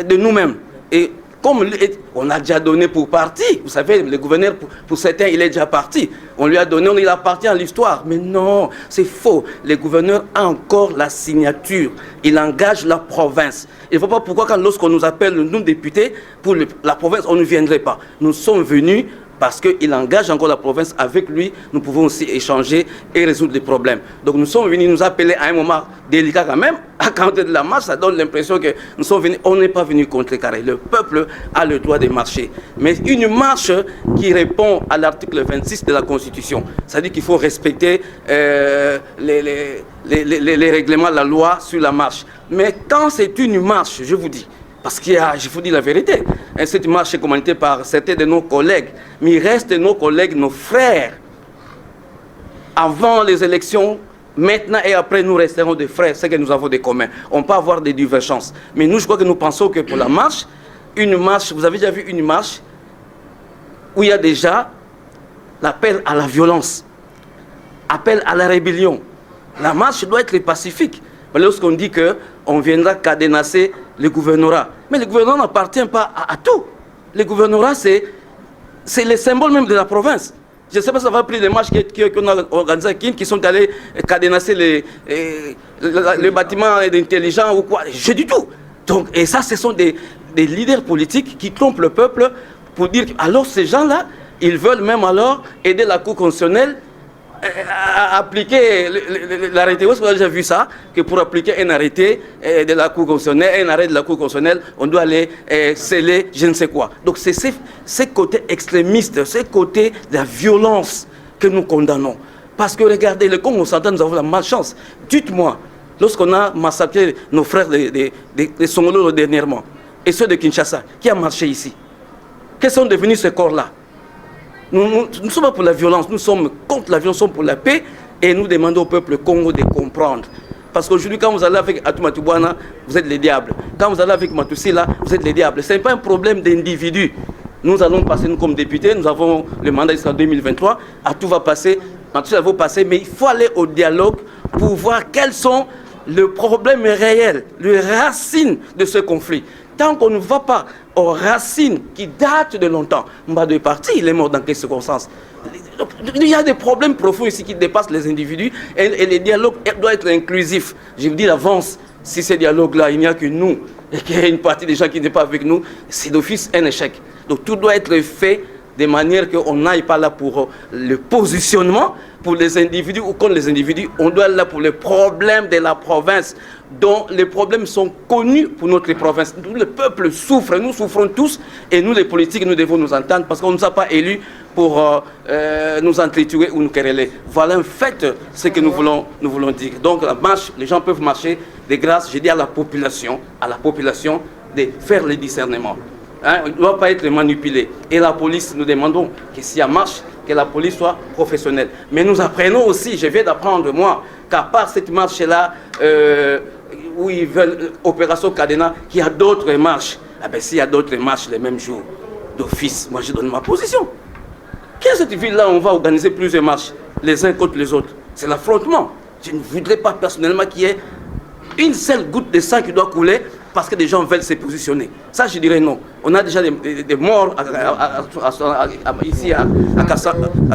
de nous-mêmes. Et comme on a déjà donné pour parti, vous savez, le gouverneur, pour certains, il est déjà parti. On lui a donné, il appartient à l'histoire. Mais non, c'est faux. Le gouverneur a encore la signature. Il engage la province. Il ne faut pas pourquoi, lorsqu'on nous appelle, nous députés, pour la province, on ne viendrait pas. Nous sommes venus parce qu'il engage encore la province. Avec lui, nous pouvons aussi échanger et résoudre des problèmes. Donc nous sommes venus nous appeler à un moment délicat quand même. À côté de la marche, ça donne l'impression que nous sommes venus, on n'est pas venus contrecarrer. Le peuple a le droit de marcher. Mais une marche qui répond à l'article 26 de la Constitution. C'est-à-dire qu'il faut respecter les règlements, la loi sur la marche. Mais quand c'est une marche, je vous dis, parce qu'il y a, je vous dis la vérité, cette marche est commandée par certains de nos collègues, mais il reste nos collègues, nos frères. Avant les élections, maintenant et après, nous resterons des frères, c'est que nous avons des communs. On peut avoir des divergences. Mais nous, je crois que nous pensons que pour la marche, une marche, vous avez déjà vu une marche où il y a déjà l'appel à la violence, appel à la rébellion. La marche doit être pacifique. Mais lorsqu'on dit qu'on viendra cadenasser le gouvernorat, mais le gouvernorat n'appartient pas à tout. Le gouvernorat, c'est le symbole même de la province. Je ne sais pas si ça va pris les marches qu'on a organisées qui sont allés cadenasser les bâtiments d'intelligence ou quoi. Je dis tout. Donc, et ça, ce sont des leaders politiques qui trompent le peuple pour dire que alors ces gens-là, ils veulent même alors aider la Cour constitutionnelle à appliquer l'arrêté. Où est-ce qu'on a déjà vu ça? Que pour appliquer un arrêté de la Cour constitutionnelle, un arrêt de la Cour constitutionnelle, on doit aller sceller je ne sais quoi. Donc c'est ce côté extrémiste, ce côté de la violence que nous condamnons. Parce que regardez, le Congo central, nous avons la malchance. Dites-moi, lorsqu'on a massacré nos frères de Songolo dernièrement, et ceux de Kinshasa, qui a marché ici? Quels sont devenus ces corps-là? Nous ne sommes pas pour la violence, nous sommes contre la violence, nous sommes pour la paix, et nous demandons au peuple Congo de comprendre. Parce qu'aujourd'hui, quand vous allez avec Atou Matubwana, vous êtes les diables. Quand vous allez avec Matoussi, là, vous êtes les diables. Ce n'est pas un problème d'individu. Nous allons passer, nous, comme députés, nous avons le mandat jusqu'en 2023, Atou va passer, Matoussi va passer, mais il faut aller au dialogue pour voir quelles sont le problème réel, les racines de ce conflit. Tant qu'on ne va pas aux racines qui datent de longtemps, Mbado est parti, il est mort dans quelles circonstances? Il y a des problèmes profonds ici qui dépassent les individus et les dialogues doivent être inclusifs. Je vous dis d'avance, si ces dialogues-là, il n'y a que nous et qu'il y a une partie des gens qui n'est pas avec nous, c'est d'office un échec. Donc tout doit être fait de manière qu'on n'aille pas là pour le positionnement, pour les individus ou contre les individus, on doit aller là pour les problèmes de la province, dont les problèmes sont connus pour notre province. Tout le peuple souffre, nous souffrons tous, et nous les politiques, nous devons nous entendre, parce qu'on ne nous a pas élus pour nous entretuer ou nous quereller. Voilà un fait, ce que nous voulons dire. Donc la marche, les gens peuvent marcher de grâce, je dis à la population de faire le discernement. Hein, il ne doit pas être manipulé. Et la police, nous demandons que s'il y a marche, que la police soit professionnelle. Mais nous apprenons aussi, je viens d'apprendre moi, qu'à part cette marche-là, où ils veulent Opération Cadena, qu'il y a d'autres marches. Ah ben s'il y a d'autres marches les mêmes jours, d'office, moi je donne ma position. Qu'est-ce que cette ville-là, on va organiser plusieurs marches, les uns contre les autres? C'est l'affrontement. Je ne voudrais pas personnellement qu'il y ait une seule goutte de sang qui doit couler parce que des gens veulent se positionner. Ça, je dirais non. On a déjà des morts ici à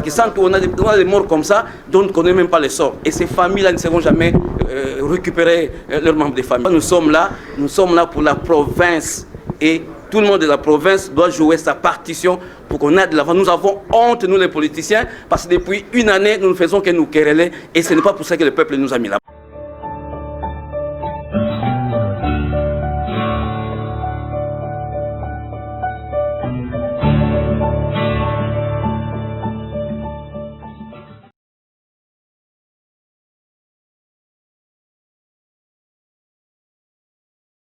Kisantu, on a des morts comme ça dont on ne connaît même pas les sorts. Et ces familles-là ne seront jamais récupérer leurs membres de famille. Nous sommes là pour la province. Et tout le monde de la province doit jouer sa partition pour qu'on aille de l'avant. Nous avons honte, nous les politiciens, parce que depuis une année, nous ne faisons que nous quereller. Et ce n'est pas pour ça que le peuple nous a mis là.